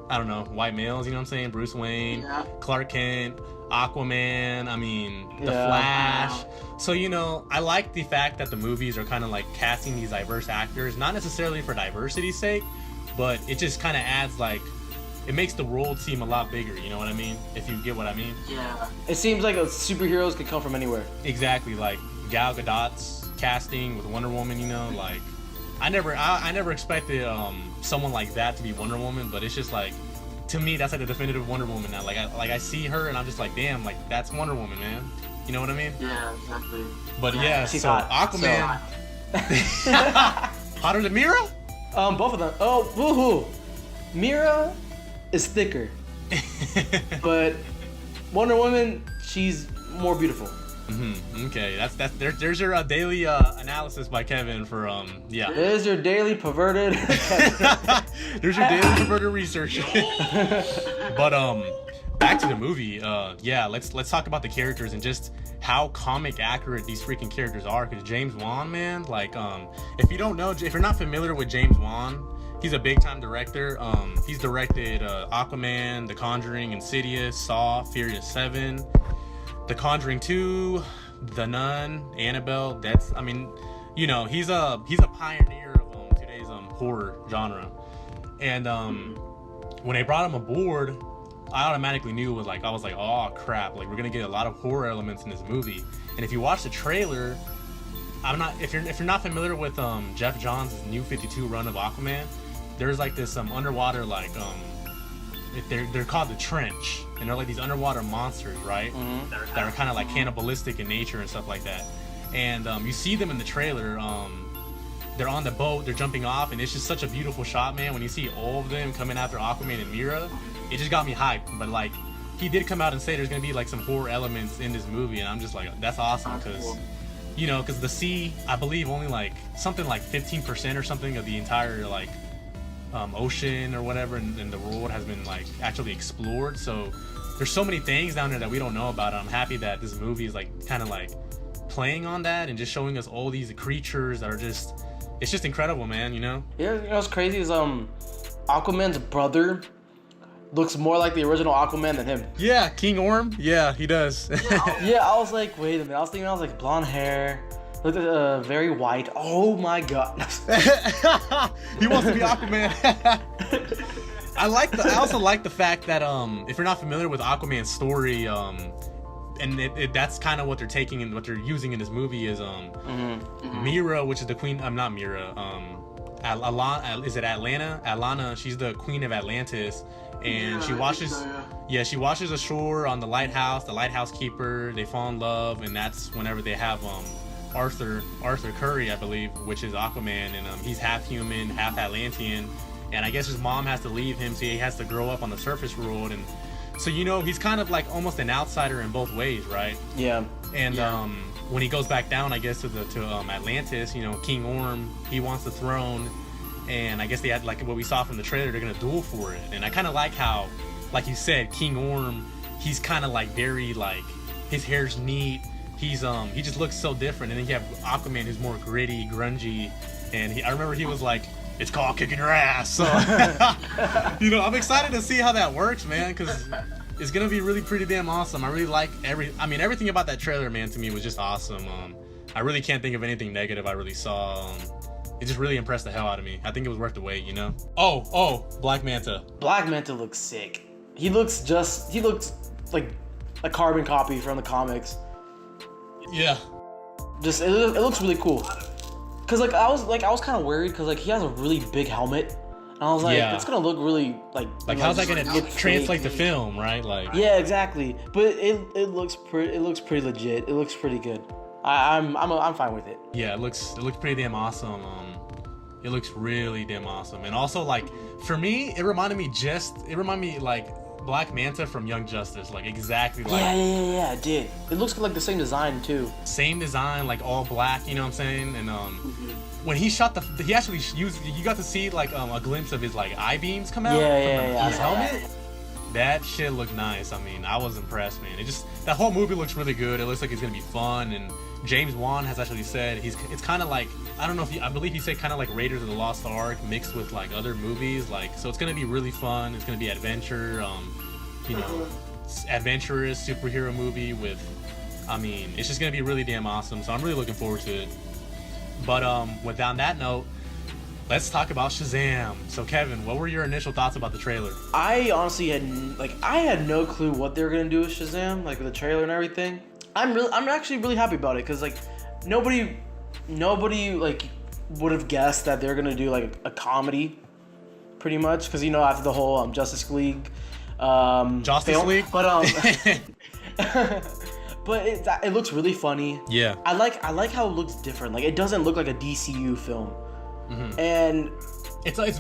I don't know, white males, you know what I'm saying? Bruce Wayne, Clark Kent, Aquaman, I mean, The Flash. So, you know, I like the fact that the movies are kind of like casting these diverse actors, not necessarily for diversity's sake, but it just kind of adds, like, it makes the world seem a lot bigger, you know what I mean? If you get what I mean. Yeah. It seems like superheroes could come from anywhere. Exactly, like Gal Gadot's casting with Wonder Woman, you know, like, I never expected someone like that to be Wonder Woman, but it's just like, to me, that's like the definitive Wonder Woman now. Like I see her and I'm just like, damn, like that's Wonder Woman, man. You know what I mean? Yeah, exactly. But yeah, she's so hot. Aquaman. So hotter than Mira? Both of them. Oh, woohoo! Mira is thicker, but Wonder Woman, she's more beautiful. Okay, there's your daily analysis by Kevin for yeah. There's your daily perverted. There's your daily perverted research. But back to the movie. Yeah, let's talk about the characters and just how comic accurate these freaking characters are. Because James Wan, man, like if you're not familiar with James Wan, he's a big time director. He's directed Aquaman, The Conjuring, Insidious, Saw, Furious 7. The Conjuring 2, The Nun, Annabelle. He's a pioneer of today's horror genre. And when they brought him aboard, I automatically knew I was like, oh crap, like we're gonna get a lot of horror elements in this movie. And if you watch the trailer, if you're not familiar with Jeff Johns' New 52 run of Aquaman, there's like this underwater they're called the Trench, and they're like these underwater monsters, right? That are kind of like cannibalistic in nature and stuff like that. And you see them in the trailer. They're on the boat, they're jumping off, and it's just such a beautiful shot, man. When you see all of them coming after Aquaman and Mira, it just got me hyped. But like, he did come out and say there's gonna be like some horror elements in this movie, and I'm just like, that's awesome, because because the sea, I believe only like something like 15% or something of the entire like ocean or whatever in the world has been like actually explored. So there's so many things down there that we don't know about. I'm happy that this movie is like kind of like playing on that and just showing us all these creatures that are just, it's just incredible, man. Yeah, what's crazy is Aquaman's brother looks more like the original Aquaman than him. Yeah, King Orm. Yeah, he does. Yeah, I was like, wait a minute. I was like blonde hair. Looked at very white. Oh my god. He wants to be Aquaman. I also like the fact that if you're not familiar with Aquaman's story, and that's kind of what they're taking and what they're using in this movie is Mira, which is the queen. Not Mira. Is it Atlanta? Atlanta. She's the queen of Atlantis, and she washes ashore on the lighthouse keeper. They fall in love, and that's whenever they have Arthur Curry, I believe, which is Aquaman, and he's half human, half Atlantean, and I guess his mom has to leave him, so he has to grow up on the surface world, and so he's kind of like almost an outsider in both ways, right? Yeah. And when he goes back down, I guess to Atlantis, King Orm, he wants the throne, and I guess they had like what we saw from the trailer, they're gonna duel for it, and I kind of like how, like you said, King Orm, he's kind of like very like his hair's neat. He just looks so different, and then you have Aquaman who's more gritty, grungy, and I remember he was like, "It's called kicking your ass." So, I'm excited to see how that works, man, because it's gonna be really pretty damn awesome. I really like everything about that trailer, man. To me, was just awesome. I really can't think of anything negative I really saw. It just really impressed the hell out of me. I think it was worth the wait, Oh, Black Manta. Black Manta looks sick. He looks like a carbon copy from the comics. Yeah. Just it looks really cool. Cause I was kind of worried because he has a really big helmet, and I was like, it's gonna look really like how's that gonna translate the film, right? Like yeah, exactly. But it looks pretty legit. It looks pretty good. I'm fine with it. Yeah, it looks pretty damn awesome. It looks really damn awesome, and also like for me, it reminded me like Black Manta from Young Justice, like exactly like yeah, it did. It looks like the same design too. Same design, like all black, you know what I'm saying? And when he shot he actually used, you got to see like a glimpse of his like eye beams come out from his helmet. That shit looked nice. I mean, I was impressed, man. That whole movie looks really good. It looks like it's gonna be fun, and James Wan has actually said it's kind of like, I don't know if I believe he said kind of like Raiders of the Lost Ark mixed with like other movies, like, so it's gonna be really fun. It's gonna be adventure, adventurous superhero movie with, it's just gonna be really damn awesome. So I'm really looking forward to it. But on that note, let's talk about Shazam. So Kevin, what were your initial thoughts about the trailer? I honestly had no clue what they were gonna do with Shazam, like with the trailer and everything. I'm actually really happy about it, because like nobody like would have guessed that they're gonna do like a comedy, pretty much, because after the whole Justice League League, but it looks really funny. Yeah, I like how it looks different. Like it doesn't look like a DCU film, and it's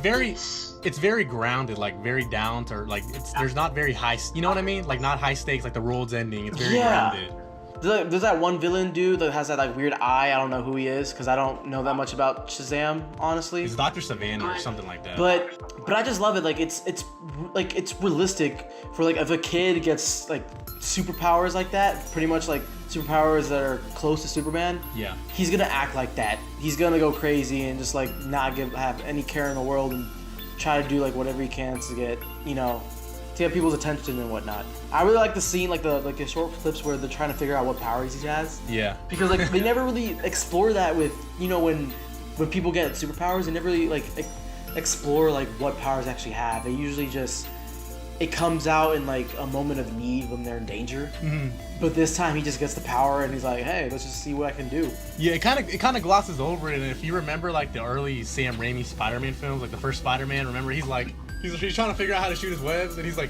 very grounded, like very down to, like there's not very high, you know what I mean? Like not high stakes, like the world's ending. It's very grounded. There's that one villain dude that has that like weird eye. I don't know who he is because I don't know that much about Shazam, honestly. It's Dr. Savannah or something like that. But I just love it. Like it's realistic for like if a kid gets like superpowers like that, pretty much like superpowers that are close to Superman. Yeah. He's gonna act like that. He's gonna go crazy and just like not have any care in the world and try to do like whatever he can to get to get people's attention and whatnot. I really like the scene, like the short clips where they're trying to figure out what powers he has. Yeah. Because like they never really explore that with when people get superpowers, they never really like explore like what powers they actually have. They usually just it comes out in like a moment of need when they're in danger. Mm-hmm. But this time he just gets the power and he's like, hey, let's just see what I can do. Yeah, it kind of glosses over it. And if you remember like the early Sam Raimi Spider-Man films, like the first Spider-Man, remember he's trying to figure out how to shoot his webs and he's like,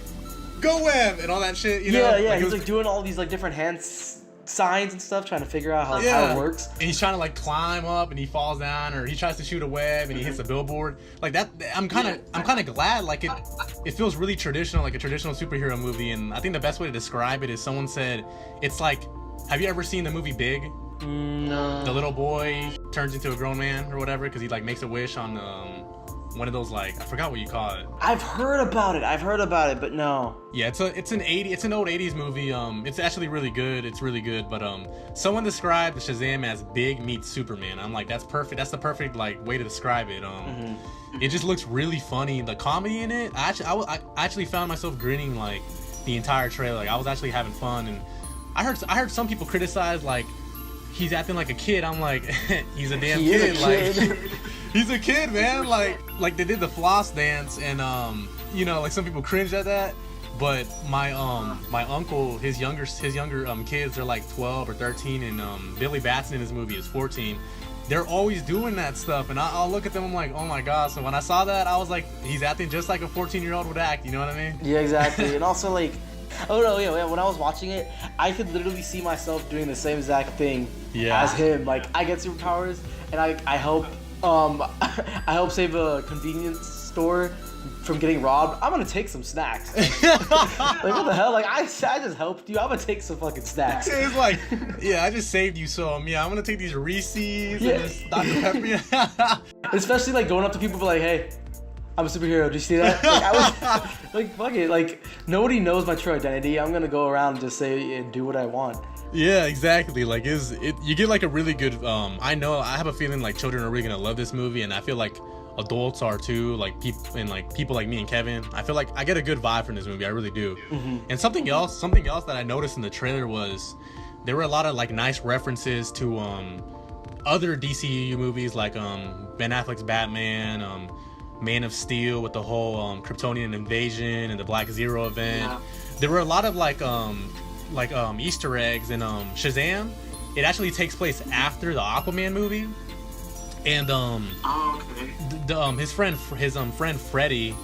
go web and all that shit, you know? Yeah, he's like doing all these like different hand signs and stuff, trying to figure out how it works. And he's trying to like climb up and he falls down, or he tries to shoot a web and he hits a billboard. Like that, I'm kind of glad. Like it feels really traditional, like a traditional superhero movie. And I think the best way to describe it is someone said it's like, have you ever seen the movie Big? No. The little boy turns into a grown man or whatever because he like makes a wish on one of those, like, I forgot what you call it. I've heard about it, but no. Yeah, it's an old 80s movie. It's actually really good. It's really good. But someone described Shazam as Big meets Superman. I'm like, that's perfect. That's the perfect like way to describe it. It just looks really funny. The comedy in it, I actually found myself grinning like the entire trailer. Like I was actually having fun. And I heard some people criticize like he's acting like a kid. I'm like, he's a damn kid. Like he's a kid, man. Like they did the floss dance, and like some people cringed at that. But my uncle, his younger kids are like 12 or 13, and Billy Batson in his movie is 14. They're always doing that stuff, and I'll look at them. I'm like, oh my god. So when I saw that, I was like, he's acting just like a 14-year-old would act. You know what I mean? Yeah, exactly. And also like, oh no, yeah. When I was watching it, I could literally see myself doing the same exact thing as him. Like I get superpowers, and I help save a convenience store from getting robbed. I'm gonna take some snacks. Like what the hell? Like I just helped you. I'm gonna take some fucking snacks. It's like, yeah, I just saved you some. Yeah, I'm gonna take these Reese's and this Dr. Pepper. Especially like going up to people and be like, hey, I'm a superhero. Did you see that? Like, I was like, fuck it. Like nobody knows my true identity. I'm gonna go around and just say and do what I want. Yeah, exactly. Like you get like a really good I have a feeling like children are really gonna love this movie, and I feel like adults are too, like people like me and Kevin. I feel like I get a good vibe from this movie. I really do. Mm-hmm. And something else that I noticed in the trailer was there were a lot of like nice references to other DCU movies, like Ben Affleck's Batman, Man of Steel with the whole Kryptonian invasion and the Black Zero event. Yeah. There were a lot of like Easter eggs in Shazam. It actually takes place after the Aquaman movie, and his friend Freddy,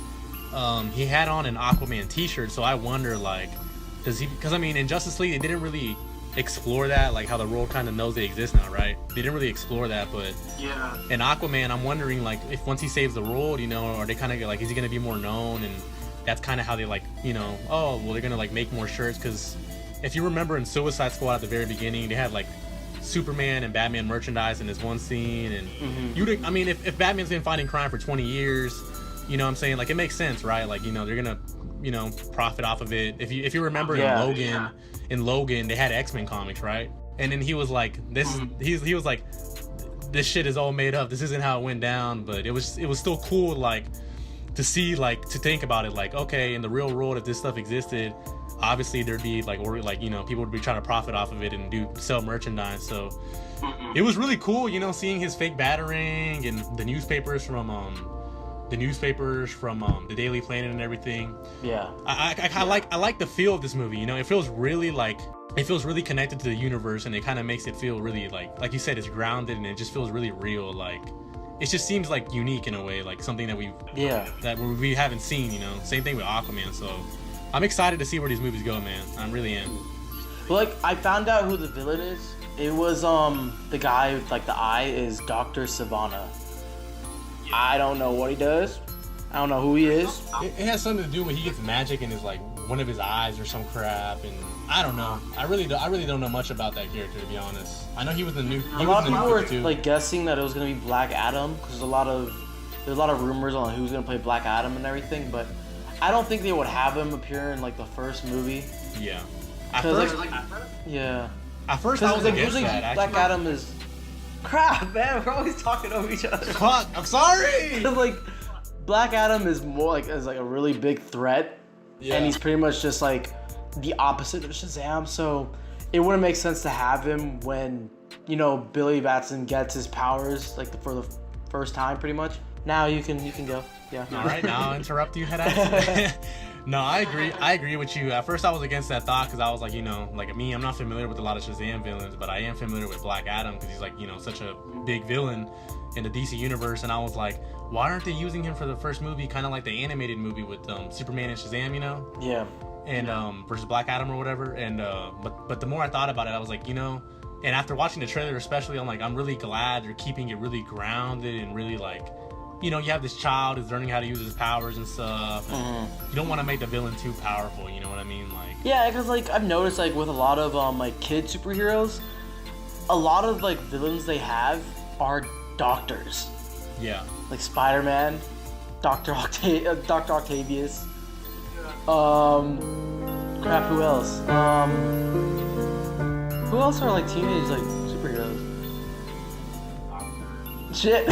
he had on an Aquaman t-shirt. So I wonder, like, does he? Because I mean, in Justice League, they didn't really explore that, like how the world kind of knows they exist now, right? They didn't really explore that, but yeah. In Aquaman, I'm wondering, like, if once he saves the world, are they kind of like, is he gonna be more known? And that's kind of how they like, oh, well, they're gonna like make more shirts. Because if you remember in Suicide Squad at the very beginning, they had like Superman and Batman merchandise in this one scene, and if Batman's been fighting crime for 20 years, what I'm saying, like, it makes sense, right? Like, they're gonna profit off of it. If you remember in Logan they had X-Men comics, right? And then he was like, he was like, this shit is all made up, this isn't how it went down. But it was still cool, like, to see, like, to think about it, like, okay, in the real world, if this stuff existed, obviously there'd be like, or like, people would be trying to profit off of it and sell merchandise. So it was really cool, seeing his fake battering and the newspapers from the Daily Planet and everything. Yeah. I like the feel of this movie. It feels really connected to the universe, and it kind of makes it feel really like you said, it's grounded, and it just feels really real. Like, it just seems like unique in a way, like something that we haven't seen. Same thing with Aquaman. So I'm excited to see where these movies go, man. I really am. Well, like, I found out who the villain is. It was the guy with like the eye is Dr. Savannah. I don't know what he does. I don't know who he is. It has something to do when he gets magic in his like one of his eyes or some crap, and I don't know. I really don't know much about that character, to be honest. I know he was the new. A lot of people were like guessing that it was gonna be Black Adam because there's a lot of rumors on who's gonna play Black Adam and everything, but I don't think they would have him appear in like the first movie. Yeah. Yeah. At first, I was like against usually that. Black Adam is crap, man. We're always talking over each other. Fuck. I'm sorry. Like Black Adam is more like as like a really big threat, and he's pretty much just like the opposite of Shazam. So it wouldn't make sense to have him when Billy Batson gets his powers like for the first time, pretty much. Now you can go. Yeah. All right, now I'll interrupt you, Rhedakii. No, I agree with you. At first, I was against that thought because I was like, like me, I'm not familiar with a lot of Shazam villains, but I am familiar with Black Adam because he's like, such a big villain in the DC universe. And I was like, why aren't they using him for the first movie, kind of like the animated movie with Superman and Shazam, Yeah. And versus Black Adam or whatever. And but the more I thought about it, I was like, and after watching the trailer especially, I'm like, I'm really glad they're keeping it really grounded and really like. You have this child who's learning how to use his powers and stuff. And you don't want to make the villain too powerful. You know what I mean? Like yeah, because like I've noticed like with a lot of like kid superheroes, a lot of like villains they have are doctors. Yeah. Like Spider-Man, Dr. Octavius. Crap. Who else? Who else are like teenage like superheroes? Shit.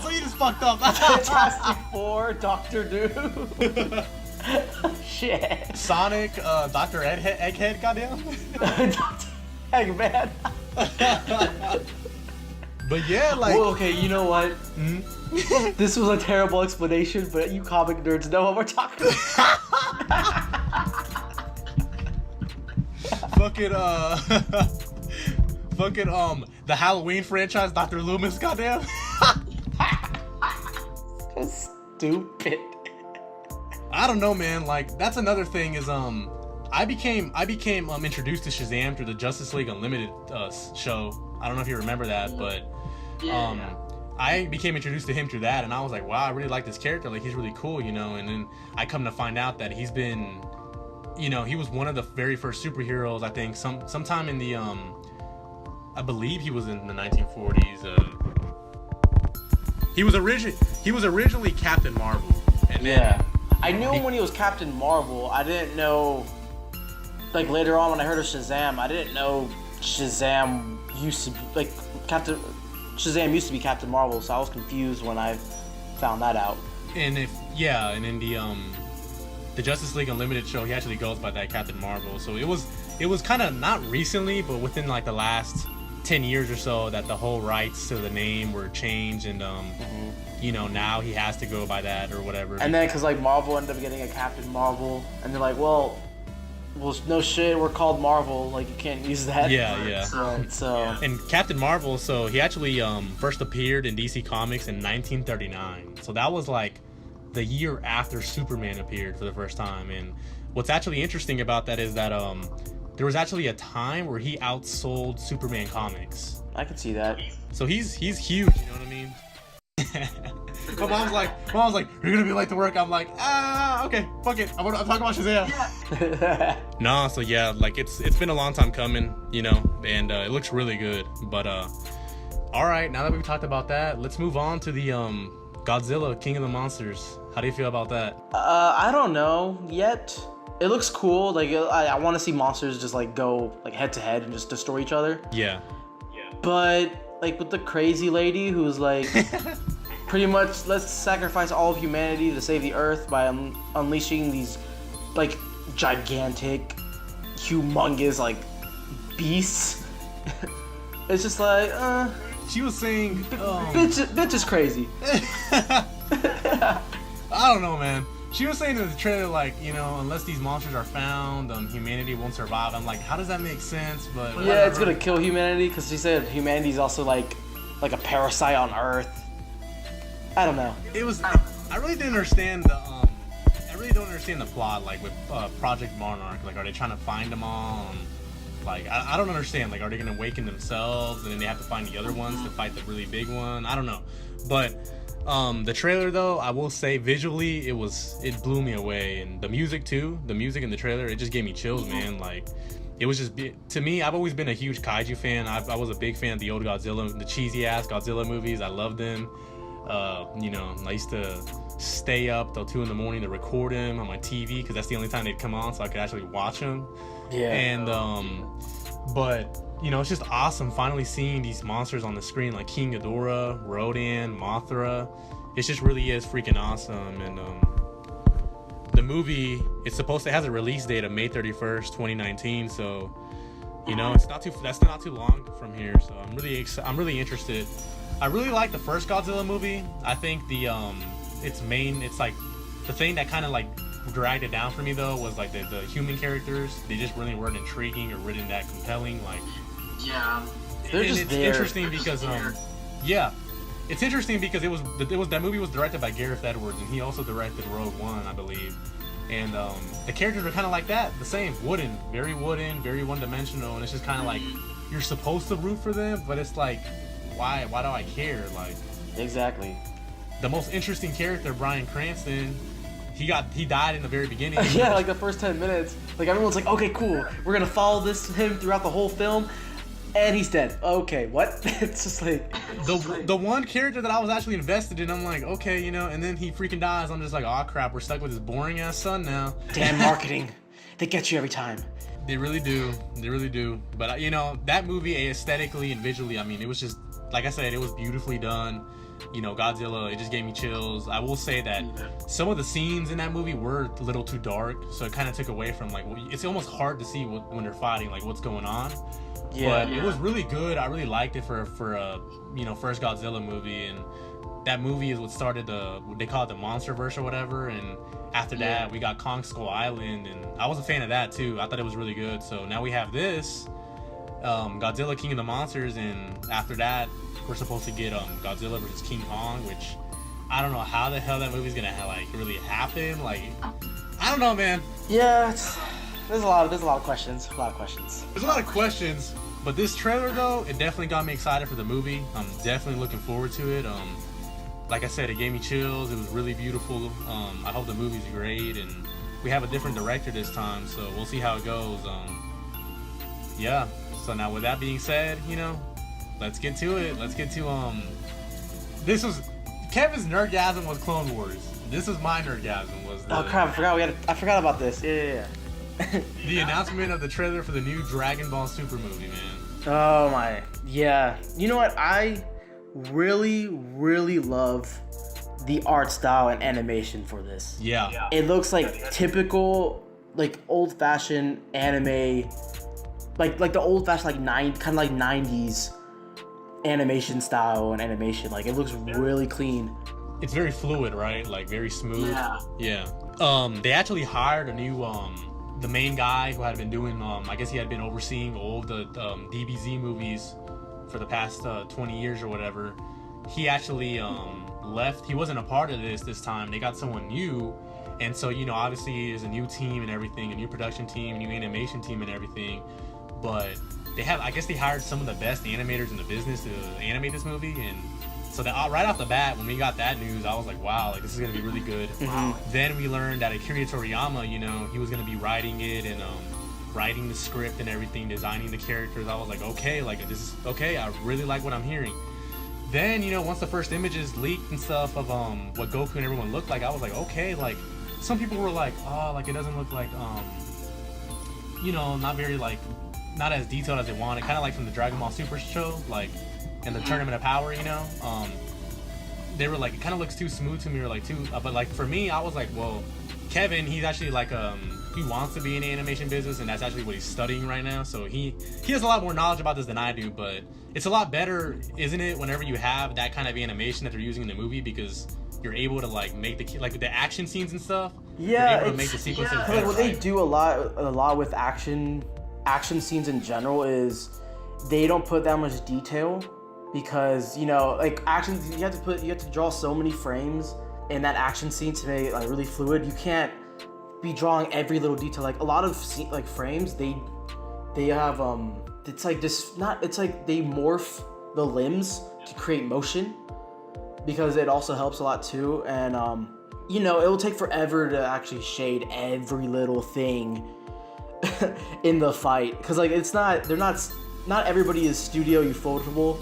So you just fucked up. Fantastic Four, Doctor Doom. Shit. Sonic, Dr. Egghead, goddamn. Dr. Eggman. But yeah, like. Well, okay, you know what? Mm-hmm. This was a terrible explanation, but you comic nerds know what we're talking about. Fucking the Halloween franchise, Dr. Loomis, goddamn. So stupid. I don't know, man. Like that's another thing is I became introduced to Shazam through the Justice League Unlimited show. I don't know if you remember that, but I became introduced to him through that, and I was like, wow, I really like this character. Like he's really cool, And then I come to find out that he's been. He was one of the very first superheroes. I think sometime in the I believe he was in the 1940s. He was originally Captain Marvel. And yeah, I knew him when he was Captain Marvel. I didn't know. Like later on when I heard of Shazam, I didn't know Shazam used to be like Shazam used to be Captain Marvel. So I was confused when I found that out. And in the Justice League Unlimited show, he actually goes by that Captain Marvel. So it was kind of not recently, but within like the last 10 years or so that the whole rights to the name were changed, and now he has to go by that or whatever. And then because like Marvel ended up getting a Captain Marvel, and they're like, well, no shit, we're called Marvel, like you can't use that. Yeah. So and Captain Marvel, so he actually first appeared in DC Comics in 1939. So that was like the year after Superman appeared for the first time. And what's actually interesting about that is that there was actually a time where he outsold Superman comics. I could see that. So he's huge, you know what I mean? My mom's like, you're gonna be late to work. I'm like, okay, fuck it. I'm talking about Shazam. Nah, so yeah, like it's been a long time coming, and it looks really good. But all right, now that we've talked about that, let's move on to the Godzilla, King of the Monsters. How do you feel about that? I don't know yet. It looks cool. Like I want to see monsters just like go like head to head and just destroy each other. Yeah. But like with the crazy lady who's like pretty much let's sacrifice all of humanity to save the Earth by unleashing these like gigantic, humongous like beasts. It's just like She was saying, bitch is crazy. I don't know, man. She was saying in the trailer, like, unless these monsters are found, humanity won't survive. I'm like, how does that make sense? But yeah, whatever. it's gonna kill humanity because she said humanity's also like a parasite on Earth. I don't know. I really didn't understand the I really don't understand the plot, like with Project Monarch. Like, are they trying to find them all? Like, I don't understand. Like, are they gonna awaken themselves and then they have to find the other ones to fight the really big one? I don't know. But the trailer, though, I will say visually it blew me away, and the music too. The music in the trailer, it just gave me chills, man. Like, it was just, to me, I've always been a huge kaiju fan. I was a big fan of the old Godzilla, the cheesy ass Godzilla movies. I loved them. You know, I used to stay up till 2 a.m. to record them on my TV because that's the only time they'd come on, so I could actually watch them. Yeah. And but you know, it's just awesome finally seeing these monsters on the screen, like King Ghidorah, Rodan, Mothra. It just really is freaking awesome. And the movie, it has a release date of May 31st, 2019. So, you know, that's not too long from here. So I'm really interested. I really like the first Godzilla movie. I think it's like the thing that kind of like dragged it down for me though was like the human characters. They just really weren't intriguing or really that compelling. Like, yeah, they're just it's there. interesting because yeah, it's interesting because that movie was directed by Gareth Edwards, and he also directed Rogue One, I believe. And the characters are kind of like that, the same, very one-dimensional, and it's just kind of like you're supposed to root for them, but it's like, why do I care? Like, exactly. The most interesting character, Bryan Cranston, he died in the very beginning. Yeah, like the first 10 minutes. Like, everyone's like, okay, cool, we're gonna follow him throughout the whole film, and he's dead. Okay, what? It's just like the one character that I was actually invested in, I'm like, okay, you know, and then he freaking dies. I'm just like, oh crap, we're stuck with his boring ass son now. Damn marketing. They get you every time. They really do. But you know, that movie aesthetically and visually, I mean, it was just, like I said, it was beautifully done. You know, Godzilla, it just gave me chills. I will say that some of the scenes in that movie were a little too dark, so it kind of took away from, like, it's almost hard to see when they're fighting, like, what's going on. Yeah, but it was really good. I really liked it for a first Godzilla movie, and that movie is what started they call it the Monsterverse or whatever. And after that, we got Kong Skull Island, and I was a fan of that too. I thought it was really good. So now we have this Godzilla King of the Monsters, and after that, we're supposed to get Godzilla versus King Kong, which I don't know how the hell that movie's gonna really happen. Like, I don't know, man. Yeah, there's a lot of questions. There's a lot of questions, but this trailer though, it definitely got me excited for the movie. I'm definitely looking forward to it. Like I said, it gave me chills. It was really beautiful. I hope the movie's great, and we have a different director this time, so we'll see how it goes. Yeah. So now, with that being said, you know, let's get to it. Let's get to this was Kevin's nerdgasm was Clone Wars. This was my nerdgasm. Oh crap! I forgot about this. Yeah. The announcement of the trailer for the new Dragon Ball Super movie, man. Oh my, yeah. You know what? I really, really love the art style and animation for this. Yeah. It looks like typical, like old-fashioned anime, like the old-fashioned kind of like 90s animation style and animation. Like, it looks really clean. It's very fluid, right? Like, very smooth. Yeah. They actually hired a new the main guy who had been doing, I guess he had been overseeing all the DBZ movies for the past 20 years or whatever. He actually left. He wasn't a part of this time. They got someone new, and so, you know, obviously there's a new team and everything, a new production team, a new animation team and everything. But I guess they hired some of the best animators in the business to animate this movie, and so that right off the bat, when we got that news, I was like, wow, like, this is gonna be really good. Wow. Then we learned that Akira Toriyama, you know, he was gonna be writing it and writing the script and everything, designing the characters. I was like, okay, like, this is okay. I really like what I'm hearing. Then, you know, once the first images leaked and stuff of what Goku and everyone looked like, I was like, okay, like, some people were like, oh, like, it doesn't look like you know, not as detailed as they wanted, kind of like from the Dragon Ball Super show, like, and the Tournament of Power, you know. They were like, it kind of looks too smooth to me, or like too, but like for me, I was like, well, Kevin, he's actually like he wants to be in the animation business, and that's actually what he's studying right now, so he has a lot more knowledge about this than I do. But it's a lot better, isn't it, whenever you have that kind of animation that they're using in the movie, because you're able to like make the action scenes and stuff. Yeah, you're able to make the sequences better, what they do a lot with action scenes in general is they don't put that much detail, because, you know, like, action, you have to draw so many frames in that action scene to make it like really fluid. You can't be drawing every little detail. Like, a lot of frames, they they have it's like this not it's like they morph the limbs to create motion, because it also helps a lot too. And you know, it will take forever to actually shade every little thing in the fight, because like not everybody is Studio Ufotable,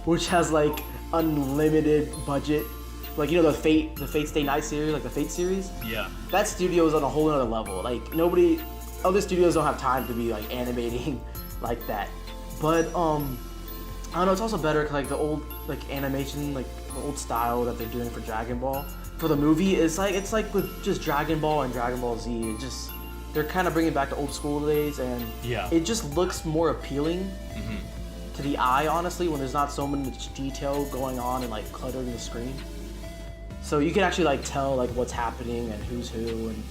which has like unlimited budget. Like, you know, the Fate Stay Night series, like the Fate series. Yeah. That studio is on a whole other level. Like, other studios don't have time to be like animating like that. But I don't know. It's also better 'cause, like, the old like animation, like the old style that they're doing for Dragon Ball for the movie is like, it's like with just Dragon Ball and Dragon Ball Z. It just, they're kind of bringing back the old school days, and it just looks more appealing to the eye, honestly, when there's not so much detail going on and like cluttering the screen. So you can actually like tell like what's happening and who's who, and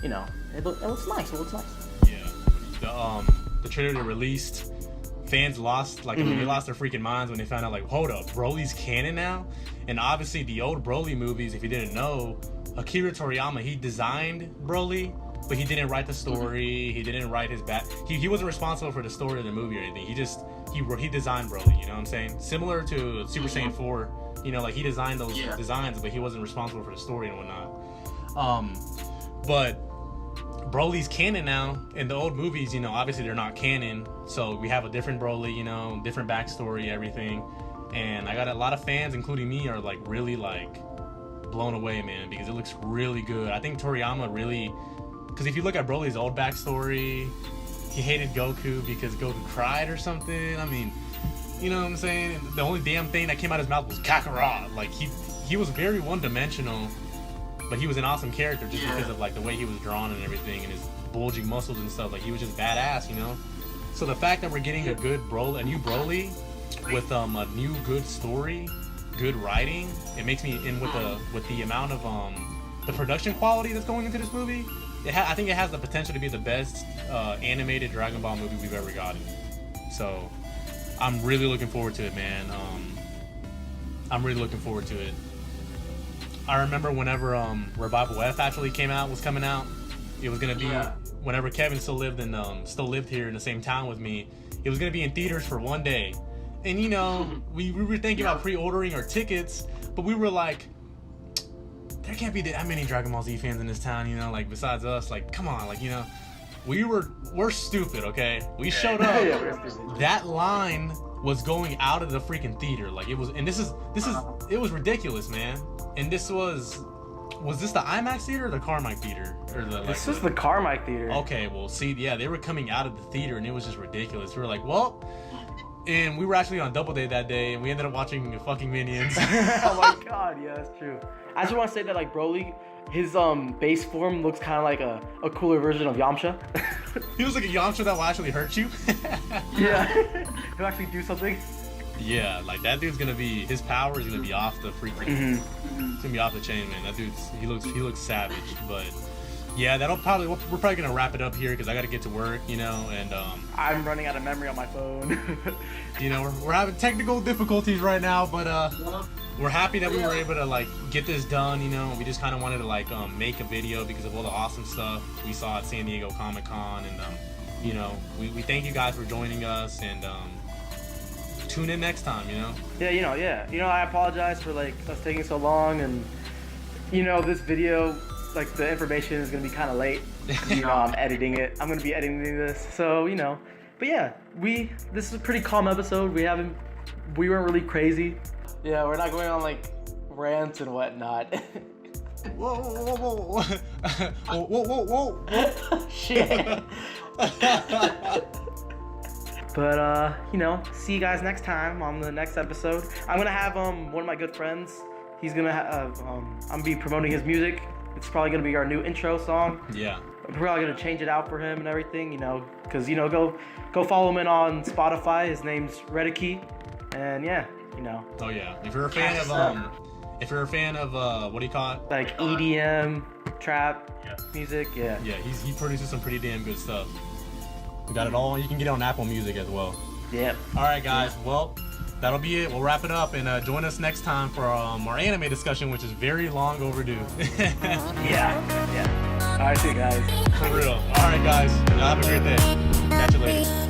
you know, it looks nice. It looks nice. Yeah. The trailer they released, fans lost they lost their freaking minds when they found out, like, hold up, Broly's canon now. And obviously the old Broly movies, if you didn't know, Akira Toriyama, he designed Broly, but he didn't write the story. He didn't write his he wasn't responsible for the story of the movie or anything. He designed Broly, you know what I'm saying? Similar to Super Saiyan 4, you know, like he designed those designs, but he wasn't responsible for the story and whatnot. But Broly's canon now. In the old movies, you know, obviously they're not canon, so we have a different Broly, you know, different backstory, everything. And I got a lot of fans, including me, are like really like blown away, man, because it looks really good. I think Toriyama really, because if you look at Broly's old backstory, he hated Goku because Goku cried or something. I mean, you know what I'm saying? The only damn thing that came out of his mouth was Kakarot. Like, he was very one-dimensional, but he was an awesome character just because of like the way he was drawn and everything, and his bulging muscles and stuff. Like, he was just badass, you know? So the fact that we're getting a new Broly with a new good story, good writing, it makes me, and with the amount of the production quality that's going into this movie, I think it has the potential to be the best animated Dragon Ball movie we've ever gotten. So I'm really looking forward to it, man. I'm really looking forward to it. I remember whenever Revival F actually was coming out, it was gonna be whenever Kevin still lived here in the same town with me. It was gonna be in theaters for one day, and you know, we were thinking about pre-ordering our tickets, but we were like, there can't be that many Dragon Ball Z fans in this town, you know, like besides us. Like, come on, like, you know, we're stupid, okay? We showed up. That line was going out of the freaking theater, like it was, and it was ridiculous, man. And this was this the IMAX theater or the Carmike theater, or this was the Carmike theater? Okay, well, see, yeah, they were coming out of the theater, and it was just ridiculous. We were like, well. And we were actually on Double Day that day, and we ended up watching fucking Minions. Oh my god, yeah, that's true. I just want to say that, like, Broly, his base form looks kind of like a cooler version of Yamcha. He was like a Yamcha that will actually hurt you. Yeah, he'll actually do something. Yeah, like that dude's gonna be, his power is gonna be off the freaking, it's gonna be off the chain, man. That dude's, he looks savage. But yeah, we're probably gonna wrap it up here because I gotta get to work, you know, and I'm running out of memory on my phone. You know, we're having technical difficulties right now, but we're happy that we were able to like get this done, you know. We just kind of wanted to like make a video because of all the awesome stuff we saw at San Diego Comic-Con, and you know, we thank you guys for joining us, and tune in next time, you know. Yeah, I apologize for like us taking so long, and you know, this video, like, the information is gonna be kind of late. You know, I'm editing it. I'm gonna be editing this, so you know. But yeah, this is a pretty calm episode. We weren't really crazy. Yeah, we're not going on like rants and whatnot. Whoa. Whoa. Shit. But you know, see you guys next time on the next episode. I'm gonna have one of my good friends. He's gonna have I'm gonna be promoting his music. It's probably gonna be our new intro song. Yeah. I'm probably gonna change it out for him and everything, you know, because you know, go follow him in on Spotify. His name's Rhedakii, and yeah, you know. Oh yeah. If you're a fan of what do you call it? Like EDM, trap, music, yeah. Yeah, he produces some pretty damn good stuff. We got it all. You can get it on Apple Music as well. Yep. All right, guys. Well, that'll be it. We'll wrap it up, and join us next time for our anime discussion, which is very long overdue. Yeah. All right, see you guys. For real. All right, guys. Y'all have a great day. Catch you later.